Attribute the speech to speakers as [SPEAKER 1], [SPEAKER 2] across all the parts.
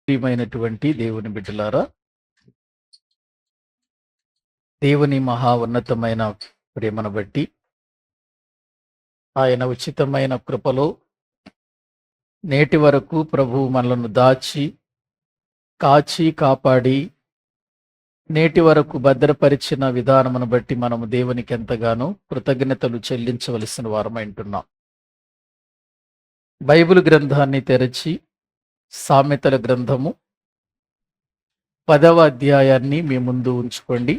[SPEAKER 1] ప్రియమైనటువంటి దేవుని బిడ్డలారా, దేవుని మహా ఉన్నతమైన ప్రేమను బట్టి ఆయన ఉచితమైన కృపలో నేటి వరకు ప్రభువు మనలను దాచి కాచి కాపాడి నేటి వరకు భద్రపరిచిన విధానమును బట్టి మనము దేవునికి ఎంతగానో కృతజ్ఞతలు చెల్లించవలసిన వారమైంటున్నాం. బైబిల్ గ్రంథాన్ని తెరచి సామెతల గ్రంథము 10వ అధ్యాయాన్ని మీ ముందు ఉంచుకోండి.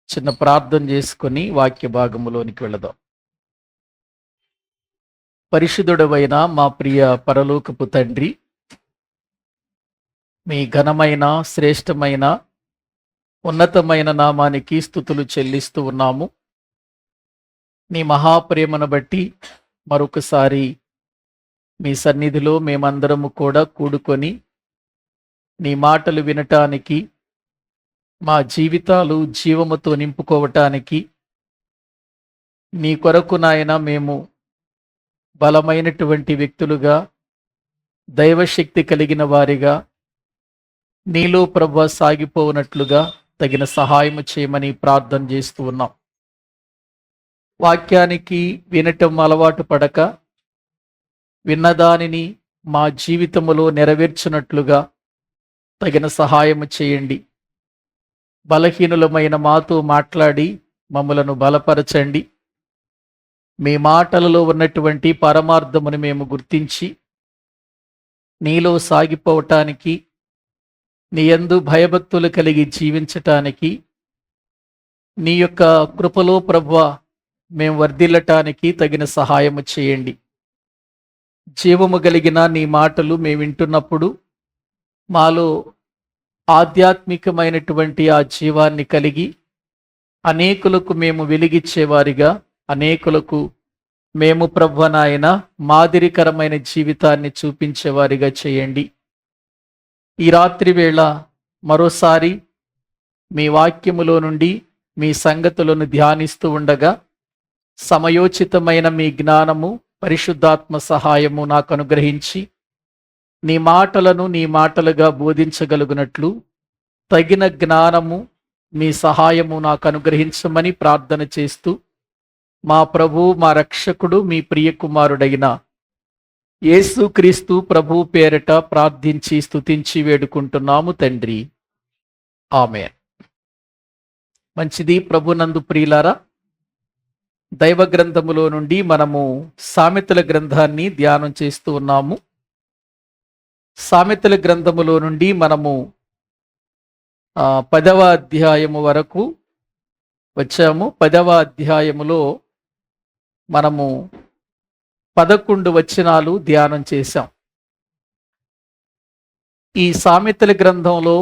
[SPEAKER 1] చిన్న ప్రార్థన చేసుకొని వాక్య భాగములోనికి వెళదాం. పరిశుద్ధుడవైన మా ప్రియ పరలోకపు తండ్రి, మీ ఘనమైన శ్రేష్టమైన ఉన్నతమైన నామానికి స్తుతులు చెల్లిస్తూ ఉన్నాము. నీ మహాప్రేమను బట్టి మరొకసారి మీ సన్నిధిలో మేమందరము కూడా కూడుకొని నీ మాటలు వినటానికి, మా జీవితాలు జీవముతో నింపుకోవటానికి నీ కొరకు నాయన మేము బలమైనటువంటి వ్యక్తులుగా, దైవశక్తి కలిగిన వారిగా నీలో ప్రభువా సాగిపోనట్లుగా తగిన సహాయము చేయమని ప్రార్థన చేస్తూ ఉన్నాం. వాక్యానికి వినటం అలవాటు పడక విన్నదానిని మా జీవితములో నెరవేర్చినట్లుగా తగిన సహాయము చేయండి. బలహీనులమైన మాతో మాట్లాడి మమ్మలను బలపరచండి. మీ మాటలలో ఉన్నటువంటి పరమార్థమును మేము గుర్తించి నీలో సాగిపోవటానికి, నీ యందు భయభక్తులు కలిగి జీవించటానికి, నీ యొక్క కృపలో ప్రభువా మేము వర్ధిల్లటానికి తగిన సహాయము చేయండి. జీవము కలిగిన నీ మాటలు మేము వింటున్నప్పుడు మాలో ఆధ్యాత్మికమైనటువంటి ఆ జీవాన్ని కలిగి అనేకులకు మేము వెలిగిచ్చేవారిగా, అనేకులకు మేము ప్రభువా నాయన మాదిరికరమైన జీవితాన్ని చూపించేవారిగా చేయండి. ఈ రాత్రి వేళ మరోసారి మీ వాక్యములో నుండి మీ సంగతులను ధ్యానిస్తూ ఉండగా సమయోచితమైన మీ జ్ఞానము, పరిశుద్ధాత్మ సహాయము నాకు అనుగ్రహించి నీ మాటలను నీ మాటలుగా బోధించగలుగునట్లు తగిన జ్ఞానము, మీ సహాయము నాకు అనుగ్రహించమని ప్రార్థన చేస్తూ మా ప్రభువు, మా రక్షకుడు, మీ ప్రియకుమారుడైన యేసుక్రీస్తు ప్రభు పేరట ప్రార్థించి స్తుతించి వేడుకుంటున్నాము తండ్రి, ఆమేన్. మంచిది. ప్రభునందు ప్రియులారా, దైవ గ్రంథములో నుండి మనము సామెతల గ్రంథాన్ని ధ్యానం చేస్తూ ఉన్నాము. సామెతల గ్రంథములో నుండి మనము 10వ అధ్యాయము వరకు వచ్చాము. 10వ అధ్యాయములో మనము 11 వచనాలు ధ్యానం చేశాం. ఈ సామెతల గ్రంథంలో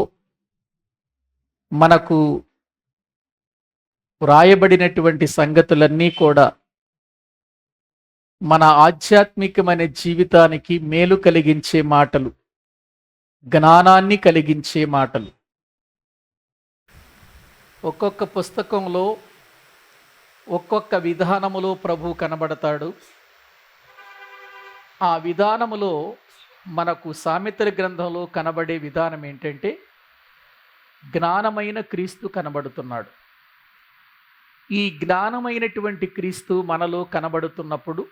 [SPEAKER 1] మనకు వ్రాయబడినటువంటి సంగతులన్నీ కూడా మన ఆధ్యాత్మికమైన జీవితానికి మేలు కలిగించే మాటలు, జ్ఞానాన్ని కలిగించే మాటలు. ఒక్కొక్క పుస్తకంలో ఒక్కొక్క విధానములో ప్రభు కనబడతాడు. ఆ విధానములో మనకు సామెతల గ్రంథంలో కనబడే విధానం ఏంటంటే, జ్ఞానమైన క్రీస్తు కనబడుతున్నాడు. ఈ జ్ఞానమైనటువంటి క్రీస్తు మనలో కనబడుతున్నప్పుడు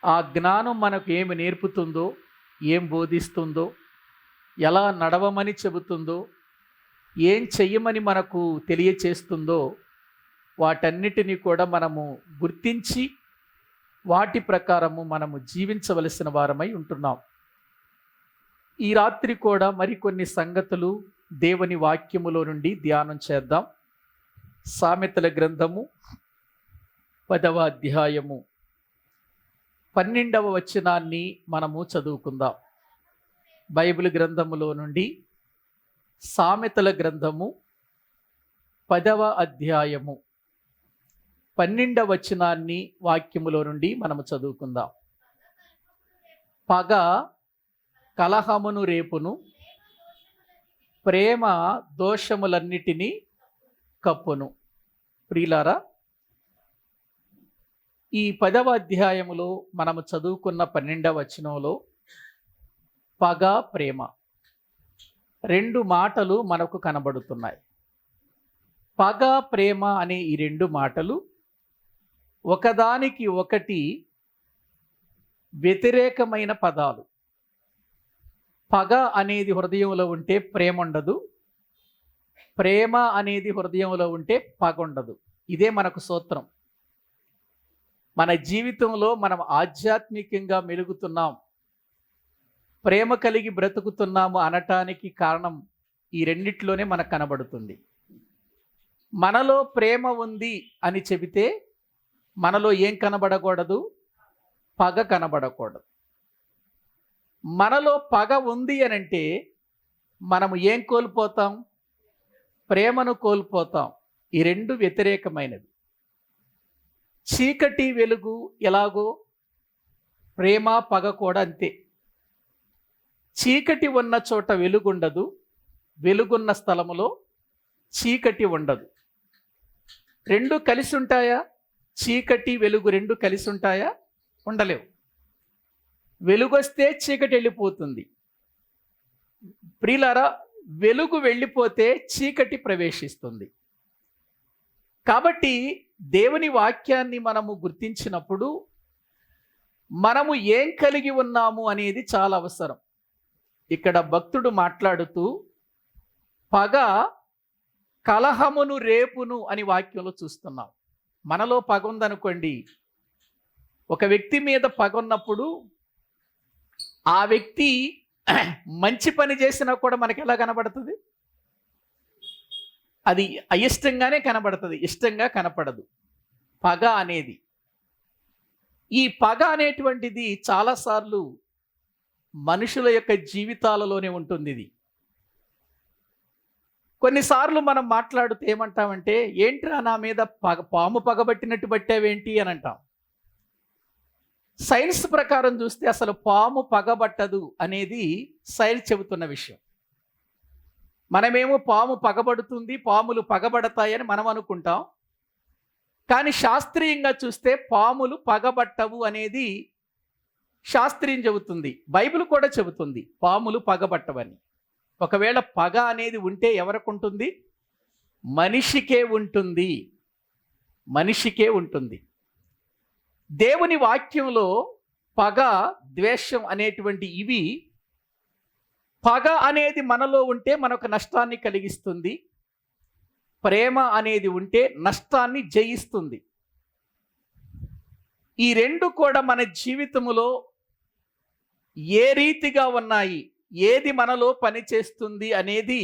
[SPEAKER 1] ఆ జ్ఞానం మనకు ఏమి నేర్పుతుందో, ఏం బోధిస్తుందో, ఎలా నడవమని చెబుతుందో, ఏం చెయ్యమని మనకు తెలియచేస్తుందో, వాటన్నిటినీ కూడా మనము గుర్తించి వాటి ప్రకారము మనము జీవించవలసిన వారమై ఉంటున్నాం. ఈ రాత్రి కూడా మరికొన్ని సంగతులు దేవుని వాక్యములో నుండి ధ్యానం చేద్దాం. సామెతల గ్రంథము 10వ అధ్యాయము 12వ వచనాన్ని మనము చదువుకుందాం. బైబిల్ గ్రంథములో నుండి సామెతల గ్రంథము 10వ అధ్యాయము 12వ వచనాన్ని వాక్యములో నుండి మనము చదువుకుందాం. పగ కలహమును రేపును, ప్రేమ దోషములన్నిటినీ కప్పును. ప్రియులారా, ఈ 10వ అధ్యాయములో మనము చదువుకున్న 12వ వచనంలో పగ, ప్రేమ, రెండు మాటలు మనకు కనబడుతున్నాయి. పగ, ప్రేమ అనే ఈ రెండు మాటలు ఒకదానికి ఒకటి వ్యతిరేకమైన పదాలు. పగ అనేది హృదయంలో ఉంటే ప్రేమ ఉండదు, ప్రేమ అనేది హృదయంలో ఉంటే పగ ఉండదు. ఇదే మనకు సూత్రం. మన జీవితంలో మనం ఆధ్యాత్మికంగా మెలుగుతున్నాం, ప్రేమ కలిగి బ్రతుకుతున్నాము అనటానికి కారణం ఈ రెండిట్లోనే మనకు కనబడుతుంది. మనలో ప్రేమ ఉంది అని చెబితే మనలో ఏం కనబడకూడదు? పగ కనబడకూడదు. మనలో పగ ఉంది అని అంటే మనము ఏం కోల్పోతాం? ప్రేమను కోల్పోతాం. ఈ రెండు వ్యతిరేకమైనవి. చీకటి వెలుగు ఎలాగో ప్రేమ పగ కూడా అంతే. చీకటి ఉన్న చోట వెలుగుండదు, వెలుగున్న స్థలములో చీకటి ఉండదు. రెండు కలిసి ఉంటాయా? చీకటి వెలుగు రెండు కలిసి ఉంటాయా? ఉండలేవు. వెలుగొస్తే చీకటి వెళ్ళిపోతుంది. ప్రియులారా, వెలుగు వెళ్ళిపోతే చీకటి ప్రవేశిస్తుంది. కాబట్టి దేవుని వాక్యాన్ని మనము గుర్తించినప్పుడు మనము ఏం కలిగి ఉన్నాము అనేది చాలా అవసరం. ఇక్కడ భక్తుడు మాట్లాడుతూ పగ కలహమును రేపును అని వాక్యంలో చూస్తున్నాం. మనలో పగ ఉందనుకోండి, ఒక వ్యక్తి మీద పగ ఉన్నప్పుడు ఆ వ్యక్తి మంచి పని చేసినా కూడా మనకి ఎలా కనబడుతుంది? అది అయిష్టంగానే కనబడుతుంది, ఇష్టంగా కనపడదు పగ అనేది. ఈ పగ అనేటువంటిది చాలాసార్లు మనుషుల యొక్క జీవితాలలోనే ఉంటుంది. ఇది కొన్నిసార్లు మనం మాట్లాడుతూ ఏమంటామంటే, ఏంట్రా నా మీద పాము పగబట్టినట్టు పట్టావేంటి అని అంటాం. సైన్స్ ప్రకారం చూస్తే అసలు పాము పగబట్టదు అనేది సైన్స్ చెబుతున్న విషయం. మనమేమో పాము పగబడుతుంది, పాములు పగబడతాయని మనం అనుకుంటాం. కానీ శాస్త్రీయంగా చూస్తే పాములు పగబట్టవు అనేది శాస్త్రీయం చెబుతుంది. బైబిల్ కూడా చెబుతుంది పాములు పగబట్టవని. ఒకవేళ పగ అనేది ఉంటే ఎవరికి ఉంటుంది? మనిషికే ఉంటుంది, మనిషికే ఉంటుంది. దేవుని వాక్యంలో పగ, ద్వేషం అనేటువంటి ఇవి, పగ అనేది మనలో ఉంటే మనకు నష్టాన్ని కలిగిస్తుంది, ప్రేమ అనేది ఉంటే నష్టాన్ని జయిస్తుంది. ఈ రెండు కూడా మన జీవితంలో ఏ రీతిగా ఉన్నాయి, ఏది మనలో పనిచేస్తుంది అనేది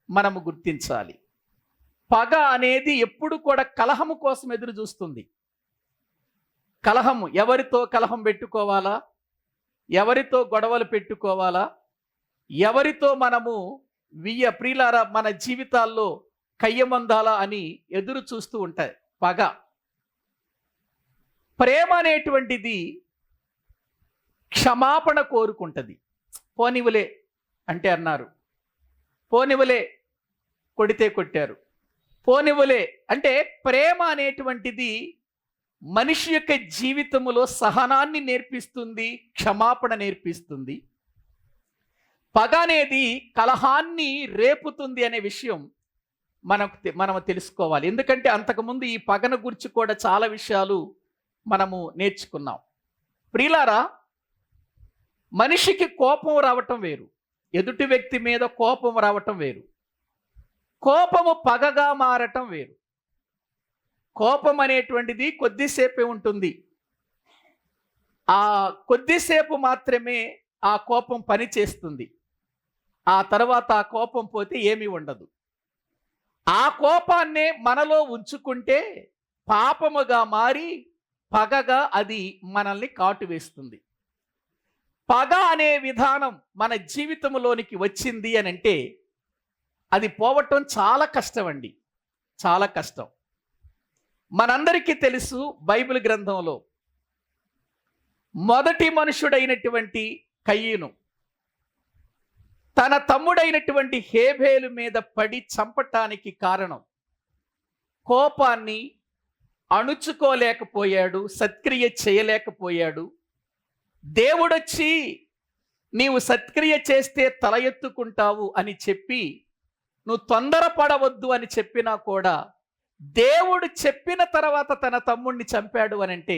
[SPEAKER 1] మనము గుర్తించాలి. పగ అనేది ఎప్పుడు కూడా కలహము కోసం ఎదురు చూస్తుంది. కలహము, ఎవరితో కలహం పెట్టుకోవాలా, ఎవరితో గొడవలు పెట్టుకోవాలా, ఎవరితో మనము ప్రియులారా మన జీవితాల్లో కయ్యమందాలా అని ఎదురు చూస్తూ ఉంటాయి పగ. ప్రేమ అనేటువంటిది క్షమాపణ కోరుకుంటుంది. పోనివలే అంటే అన్నారు, పోనివలే కొడితే కొట్టారు, పోనివలే అంటే ప్రేమ అనేటువంటిది మనిషి యొక్క జీవితంలో సహనాన్ని నేర్పిస్తుంది, క్షమాపణ నేర్పిస్తుంది. పగ అనేది కలహాన్ని రేపుతుంది అనే విషయం మనము తెలుసుకోవాలి. ఎందుకంటే అంతకుముందు ఈ పగను గురించి కూడా చాలా విషయాలు మనము నేర్చుకున్నాం. ప్రియులారా, మనిషికి కోపం రావటం వేరు, ఎదుటి వ్యక్తి మీద కోపం రావటం వేరు, కోపము పగగా మారటం వేరు. కోపం అనేటువంటిది కొద్దిసేపే ఉంటుంది. ఆ కొద్దిసేపు మాత్రమే ఆ కోపం పని చేస్తుంది. ఆ తర్వాత ఆ కోపం పోతే ఏమీ ఉండదు. ఆ కోపాన్నే మనలో ఉంచుకుంటే పాపముగా మారి పగగా అది మనల్ని కాటువేస్తుంది. పగ అనే విధానం మన జీవితంలోనికి వచ్చింది అని అంటే అది పోవటం చాలా కష్టం అండి, చాలా కష్టం. మనందరికీ తెలుసు, బైబిల్ గ్రంథంలో మొదటి మనుషుడైనటువంటి కయీను తన తమ్ముడైనటువంటి హేబేలు మీద పడి చంపటానికి కారణం కోపాన్ని అణుచుకోలేకపోయాడు, సత్క్రియ చేయలేకపోయాడు. దేవుడొచ్చి నీవు సత్క్రియ చేస్తే తల ఎత్తుకుంటావు అని చెప్పి నువ్వు తొందరపడవద్దు అని చెప్పినా కూడా దేవుడు చెప్పిన తర్వాత తన తమ్ముణ్ణి చంపాడు అని అంటే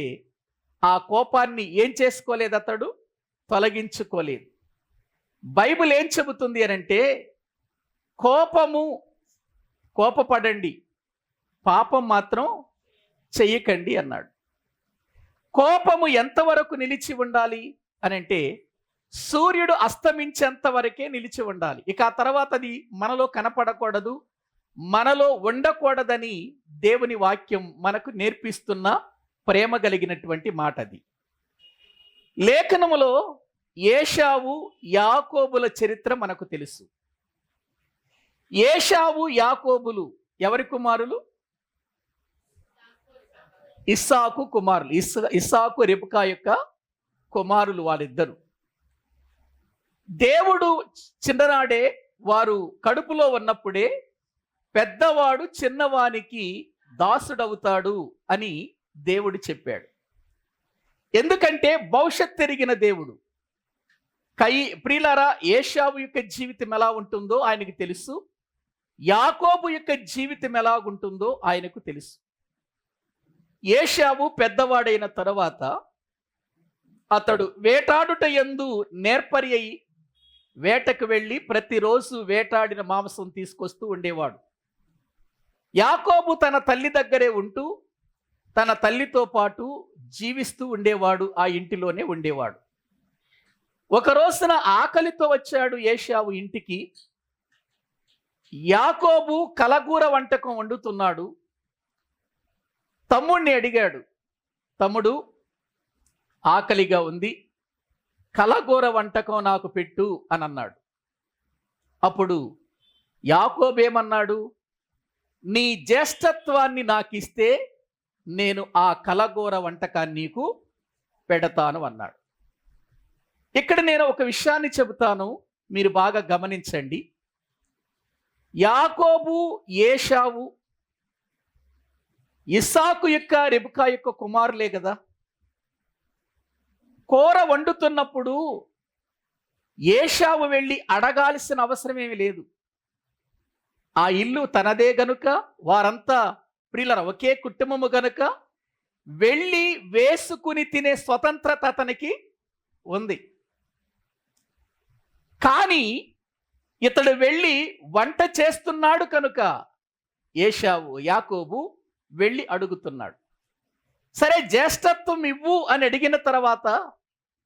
[SPEAKER 1] ఆ కోపాన్ని ఏం చేసుకోలేదు, అతడు తొలగించుకోలేదు. బైబిల్ ఏం చెబుతుంది అని అంటే కోపపడండి, పాపం మాత్రం చెయ్యకండి అన్నాడు. కోపము ఎంతవరకు నిలిచి ఉండాలి అని అంటే సూర్యుడు అస్తమించేంత వరకే నిలిచి ఉండాలి. ఇక ఆ తర్వాత అది మనలో కనపడకూడదు, మనలో ఉండకూడదని దేవుని వాక్యం మనకు నేర్పిస్తున్న ప్రేమ కలిగినటువంటి మాట అది. లేఖనములో ఏశావు యాకోబుల చరిత్ర మనకు తెలుసు. ఏశావు యాకోబులు ఎవరి కుమారులు? ఇస్సాకు కుమారులు. ఇస్సాకు రెబెకా యొక్క కుమారులు వాళ్ళిద్దరు. దేవుడు చిన్ననాడే వారు కడుపులో ఉన్నప్పుడే పెద్దవాడు చిన్నవానికి దాసుడవుతాడు అని దేవుడు చెప్పాడు. ఎందుకంటే భవిష్యత్ ఎరిగిన దేవుడు. ప్రియులారా, ఏశావు యొక్క జీవితం ఎలా ఉంటుందో ఆయనకు తెలుసు, యాకోబు యొక్క జీవితం ఎలాగుంటుందో ఆయనకు తెలుసు. ఏశావు పెద్దవాడైన తరువాత అతడు వేటాడుట యందు నేర్పరి అయి వేటకు వెళ్ళి ప్రతిరోజు వేటాడిన మాంసం తీసుకొస్తూ ఉండేవాడు. యాకోబు తన తల్లి దగ్గరే ఉంటూ తన తల్లితో పాటు జీవిస్తూ ఉండేవాడు, ఆ ఇంటిలోనే ఉండేవాడు. ఒక రోజున ఆకలితో వచ్చాడు ఏశావు ఇంటికి. యాకోబు కలగూర వంటకం వండుతున్నాడు. తమ్ముడిని అడిగాడు, తమ్ముడు ఆకలిగా ఉంది, కలగూర వంటకం నాకు పెట్టు అని అన్నాడు. అప్పుడు యాకోబు ఏమన్నాడు? నీ జ్యేష్ఠత్వాన్ని నాకు ఇస్తే నేను ఆ కలగూర వంటకాన్ని నీకు పెడతాను అన్నాడు. ఇక్కడ నేను ఒక విషయాన్ని చెబుతాను, మీరు బాగా గమనించండి. యాకోబు ఏశావు ఇస్సాకు యొక్క రెబెకా యొక్క కుమారులే కదా. కూర వండుతున్నప్పుడు ఏశావు వెళ్ళి అడగాల్సిన అవసరం ఏమీ లేదు. ఆ ఇల్లు తనదే గనుక, వారంతా ప్రియులరా ఒకే కుటుంబము గనుక వెళ్ళి వేసుకుని తినే స్వతంత్రత అతనికి ఉంది. కానీ ఇతడు వెళ్ళి వంట చేస్తున్నాడు కనుక యాకోబు వెళ్ళి అడుగుతున్నాడు. సరే, జ్యేష్ఠత్వం ఇవ్వు అని అడిగిన తర్వాత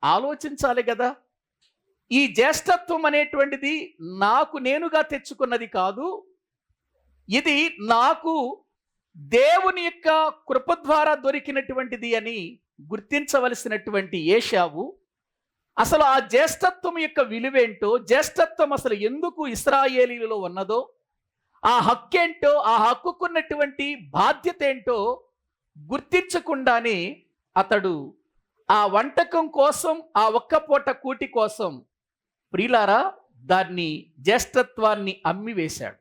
[SPEAKER 1] ఆలోచించాలి కదా. ఈ జ్యేష్ఠత్వం అనేటువంటిది నాకు నేనుగా తెచ్చుకున్నది కాదు, ఇది నాకు దేవుని యొక్క కృప ద్వారా దొరికినటువంటిది అని గుర్తించవలసినటువంటి ఏశావు అసలు ఆ జ్యేష్ఠత్వం యొక్క విలువేంటో, జ్యేష్ఠత్వం అసలు ఎందుకు ఇశ్రాయేలీలలో ఉన్నదో, ఆ హక్కేంటో, ఆ హక్కుకున్నటువంటి బాధ్యత ఏంటో గుర్తించకుండానే అతడు ఆ వంటకం కోసం, ఆ ఒక్క పూట కూటి కోసం ప్రియులారా దాన్ని జ్యేష్ఠత్వాన్ని అమ్మివేశాడు.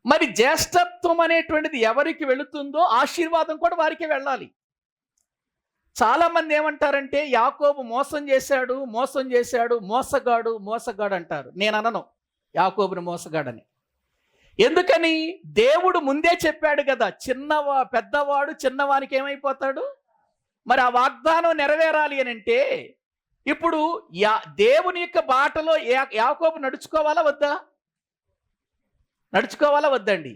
[SPEAKER 1] మరి జ్యేష్ఠత్వం అనేటువంటిది ఎవరికి వెళుతుందో ఆశీర్వాదం కూడా వారికి వెళ్ళాలి. చాలా మంది ఏమంటారంటే యాకోబు మోసం చేశాడు, మోసగాడు అంటారు. నేను అనను యాకోబుని మోసగాడని. ఎందుకని? దేవుడు ముందే చెప్పాడు కదా, పెద్దవాడు చిన్నవానికి ఏమైపోతాడు. మరి ఆ వాగ్దానం నెరవేరాలి అని అంటే ఇప్పుడు దేవుని యొక్క బాటలో యాకోబు నడుచుకోవాలా వద్దండి?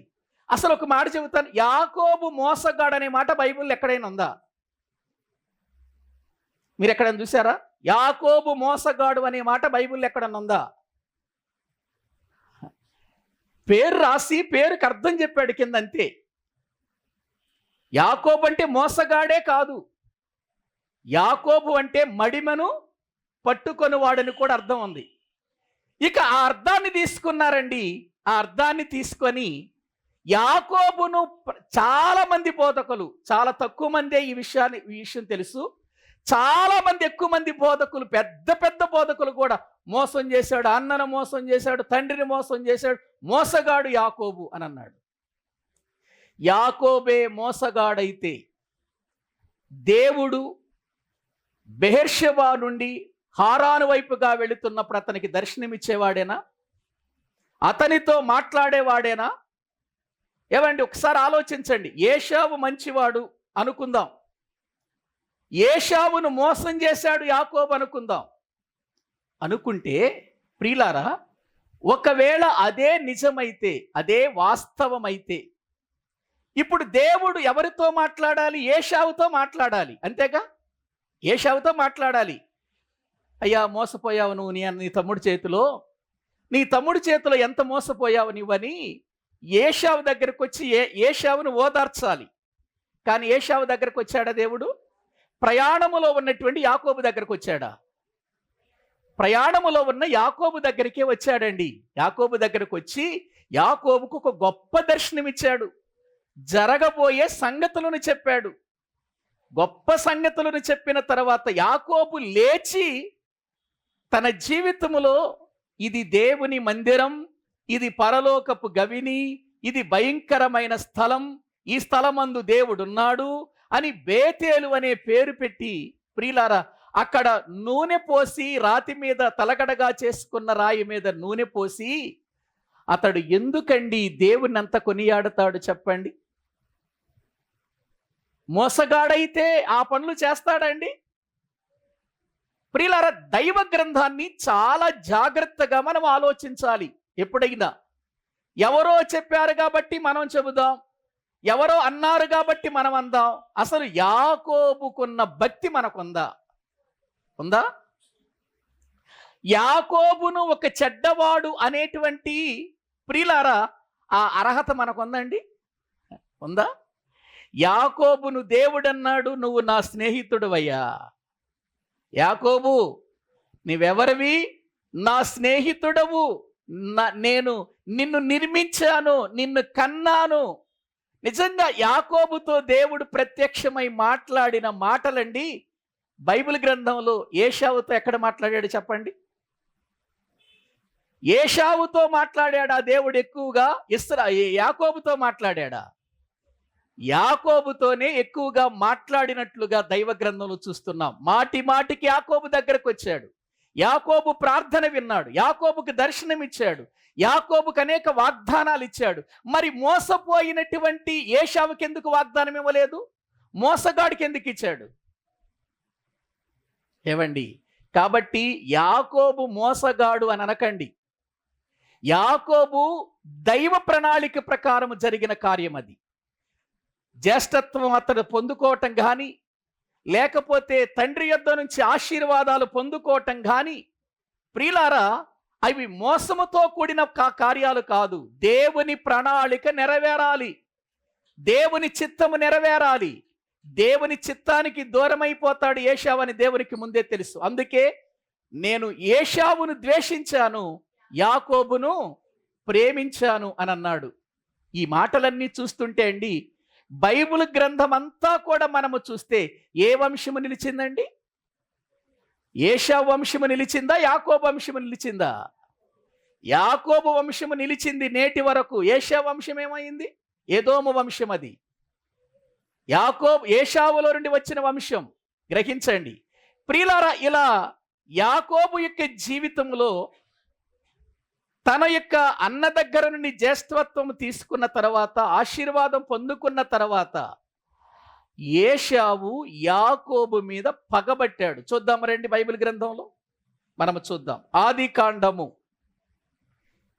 [SPEAKER 1] అసలు ఒక మాట చెబుతాను, యాకోబు మోసగాడు అనే మాట బైబిల్లో ఎక్కడైనా ఉందా? మీరు ఎక్కడైనా చూసారా? యాకోబు మోసగాడు అనే మాట బైబిల్లో ఎక్కడన్నా ఉందా? పేరు రాసి పేరుకి అర్థం చెప్పాడు కింద, అంతే. యాకోబు అంటే మోసగాడే కాదు, యాకోబు అంటే మడిమను పట్టుకొని వాడని కూడా అర్థం ఉంది. ఇక ఆ అర్థాన్ని తీసుకున్నారండి. ఆ అర్థాన్ని తీసుకొని యాకోబును చాలా మంది బోధకులు, చాలా తక్కువ మందే ఈ విషయం తెలుసు, చాలా మంది ఎక్కువ మంది బోధకులు, పెద్ద బోధకులు కూడా మోసం చేశాడు, అన్నను మోసం చేశాడు, తండ్రిని మోసం చేశాడు, మోసగాడు యాకోబు అని అన్నాడు. యాకోబే మోసగాడైతే దేవుడు బెహెర్షెబా నుండి హారాను వైపుగా వెళుతున్నప్పుడు అతనికి దర్శనమిచ్చేవాడేనా? అతనితో మాట్లాడేవాడేనా? ఏమండి, ఒకసారి ఆలోచించండి. ఏశావు మంచివాడు అనుకుందాం, ఏశావును మోసం చేశాడు యాకోబు అనుకుందాం. అనుకుంటే ప్రియులారా, ఒకవేళ అదే నిజమైతే, అదే వాస్తవమైతే, ఇప్పుడు దేవుడు ఎవరితో మాట్లాడాలి? ఏశావుతో మాట్లాడాలి, అంతేగా? ఏశావుతో మాట్లాడాలి. అయ్యా, మోసపోయావు నువ్వు నీ తమ్ముడి చేతిలో, నీ తమ్ముడి చేతిలో ఎంత మోసపోయావు నువ్వని ఏశావు దగ్గరకు వచ్చి ఏశావును ఓదార్చాలి. కానీ ఏశావు దగ్గరకు వచ్చాడా దేవుడు? ప్రయాణములో ఉన్నటువంటి యాకోబు దగ్గరకు వచ్చాడా? ప్రయాణములో ఉన్న యాకోబు దగ్గరికే వచ్చాడండి. యాకోబు దగ్గరకు వచ్చి యాకోబుకు ఒక గొప్ప దర్శనం ఇచ్చాడు, జరగబోయే సంగతులను చెప్పాడు. గొప్ప సంగతులను చెప్పిన తర్వాత యాకోబు లేచి తన జీవితములో, ఇది దేవుని మందిరం, ఇది పరలోకపు గవిని, ఇది భయంకరమైన స్థలం, ఈ స్థలమందు దేవుడున్నాడు అని బేతేలు అనే పేరు పెట్టి, ప్రియులారా, అక్కడ నూనె పోసి, రాతి మీద తలగడగా చేసుకున్న రాయి మీద నూనె పోసి, అతడు ఎందుకండి దేవుని అంత కొనియాడతాడు చెప్పండి? మోసగాడైతే ఆ పనులు చేస్తాడండి? ప్రియులారా, దైవ గ్రంథాన్ని చాలా జాగ్రత్తగా మనం ఆలోచించాలి. ఎప్పుడైనా ఎవరో చెప్పారు కాబట్టి మనం చెబుదాం, ఎవరో అన్నారు కాబట్టి మనం అందాం. అసలు యాకోబుకున్న భక్తి మనకుందా? ఉందా? యాకోబును ఒక చెడ్డవాడు అనేటువంటి, ప్రియులారా, ఆ అర్హత మనకుందండి? ఉందా? యాకోబును దేవుడన్నాడు, నువ్వు నా స్నేహితుడివయ్యా. యాకోబు, నీవెవరివి? నా స్నేహితుడవు, నేను నిన్ను నిర్మించాను, నిన్ను కన్నాను. నిజంగా యాకోబుతో దేవుడు ప్రత్యక్షమై మాట్లాడిన మాటలండి. బైబిల్ గ్రంథంలో ఏశావుతో ఎక్కడ మాట్లాడాడు చెప్పండి? ఏశావుతో మాట్లాడాడా దేవుడు ఎక్కువగా? యాకోబుతో మాట్లాడాడా? యాకోబుతోనే ఎక్కువగా మాట్లాడినట్లుగా దైవ గ్రంథంలో చూస్తున్నాం. మాటి మాటికి యాకోబు దగ్గరకు వచ్చాడు, యాకోబు ప్రార్థన విన్నాడు, యాకోబుకి దర్శనం ఇచ్చాడు, యాకోబుకి అనేక వాగ్దానాలు ఇచ్చాడు. మరి మోసపోయినటువంటి ఏశావుకి ఎందుకు వాగ్దానం ఇవ్వలేదు? మోసగాడికి ఎందుకు ఇచ్చాడు? ఏవండి, కాబట్టి యాకోబు మోసగాడు అని అనకండి. యాకోబు దైవ ప్రణాళిక ప్రకారం జరిగిన కార్యం అది. జ్యేష్ఠత్వం అతడు పొందుకోవటం కానీ, లేకపోతే తండ్రి యొద్ద నుంచి ఆశీర్వాదాలు పొందుకోవటం కానీ, ప్రియులారా, అవి మోసముతో కూడిన కార్యాలు కాదు. దేవుని ప్రణాళిక నెరవేరాలి, దేవుని చిత్తము నెరవేరాలి. దేవుని చిత్తానికి దూరమైపోతాడు ఏశావు అని దేవునికి ముందే తెలుసు. అందుకే నేను ఏశావును ద్వేషించాను, యాకోబును ప్రేమించాను అని అన్నాడు. ఈ మాటలన్నీ చూస్తుంటే అండి, బైబిల్ గ్రంథం అంతా కూడా మనము చూస్తే ఏ వంశము నిలిచిందండి? ఏశావు వంశము నిలిచిందా? యాకోబు వంశము నిలిచిందా? యాకోబు వంశము నిలిచింది నేటి వరకు. ఏశావు వంశం ఏమైంది? ఏదోము వంశం అది. ఏశావులో నుండి వచ్చిన వంశం. గ్రహించండి ప్రియులారా, ఇలా యాకోబు యొక్క జీవితంలో తన యొక్క అన్న దగ్గర నుండి జ్యేష్ఠత్వం తీసుకున్న తర్వాత, ఆశీర్వాదం పొందుకున్న తర్వాత, ఏశావు యాకోబు మీద పగబట్టాడు. చూద్దాం రండి, బైబిల్ గ్రంథంలో మనము చూద్దాం. ఆది కాండము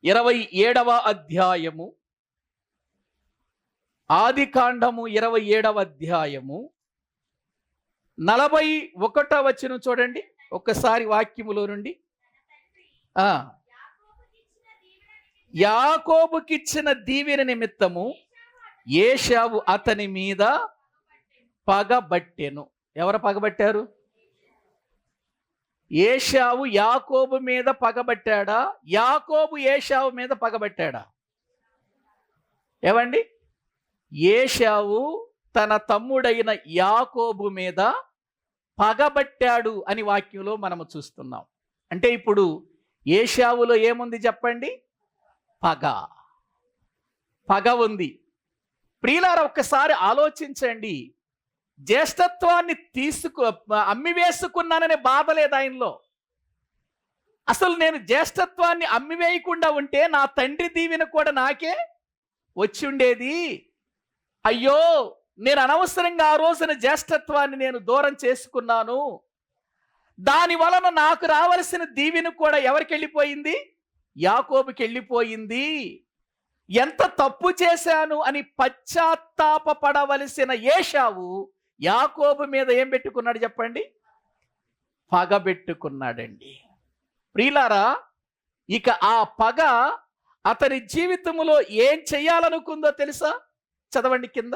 [SPEAKER 1] 27వ అధ్యాయము, ఆది కాండము 27వ అధ్యాయము 41వ వచనం చూడండి ఒక్కసారి వాక్యములో నుండి. యాకోబుకిచ్చిన దీవెన నిమిత్తము ఏశావు అతని మీద పగబట్టెను. ఎవరు పగబట్టారు? ఏశావు యాకోబు మీద పగబట్టాడా? యాకోబు ఏశావు మీద పగబట్టాడా? ఏవండి, ఏశావు తన తమ్ముడైన యాకోబు మీద పగబట్టాడు అని వాక్యంలో మనము చూస్తున్నాం. అంటే ఇప్పుడు ఏశావులో ఏముంది చెప్పండి? పగ ఉంది. ప్రియులారా, ఒక్కసారి ఆలోచించండి. జ్యేష్ఠత్వాన్ని అమ్మివేసుకున్నాననే బాధ లేదు ఆయనలో. అసలు నేను జ్యేష్ఠత్వాన్ని అమ్మివేయకుండా ఉంటే నా తండ్రి దీవెన కూడా నాకే వచ్చి ఉండేది. అయ్యో, నేను అనవసరంగా ఆ రోజున జ్యేష్ఠత్వాన్ని నేను దూరం చేసుకున్నాను. దాని వలన నాకు రావలసిన దీవెన కూడా ఎవరికి వెళ్ళిపోయింది? యాకోబుకి వెళ్ళిపోయింది. ఎంత తప్పు చేశాను అని పశ్చాత్తాపపడవలసిన ఏశావు యాకోబు మీద ఏం పెట్టుకున్నాడు చెప్పండి? పగ పెట్టుకున్నాడండి. ప్రియులారా, ఇక ఆ పగ అతని జీవితంలో ఏం చెయ్యాలనుకుందో తెలుసా? చదవండి కింద.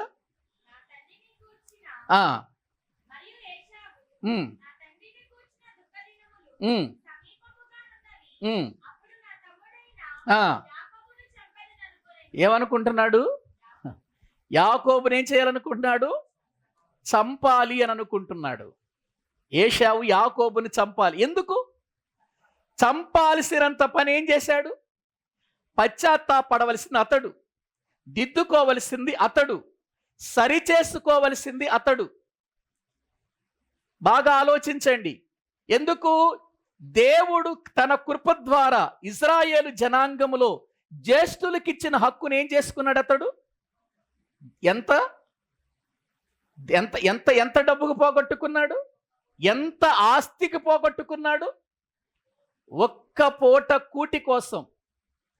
[SPEAKER 1] ఏమనుకుంటున్నాడు? యాకోబుని ఏం చేయాలనుకుంటున్నాడు? చంపాలి అని అనుకుంటున్నాడు. ఏశావు యాకోబుని చంపాలి. ఎందుకు? చంపాల్సినంత పని ఏం చేశాడు? పశ్చాత్తాపడవలసింది అతడు, దిద్దుకోవలసింది అతడు, సరిచేసుకోవలసింది అతడు. బాగా ఆలోచించండి. ఎందుకు? దేవుడు తన కృప ద్వారా ఇజ్రాయేలు జనాంగములో జ్యేష్ఠులకిచ్చిన హక్కును ఏం చేసుకున్నాడు అతడు? ఎంత ఎంత ఎంత ఎంత డబ్బుకు పోగొట్టుకున్నాడు? ఎంత ఆస్తికి పోగొట్టుకున్నాడు? ఒక్క పూట కూటి కోసం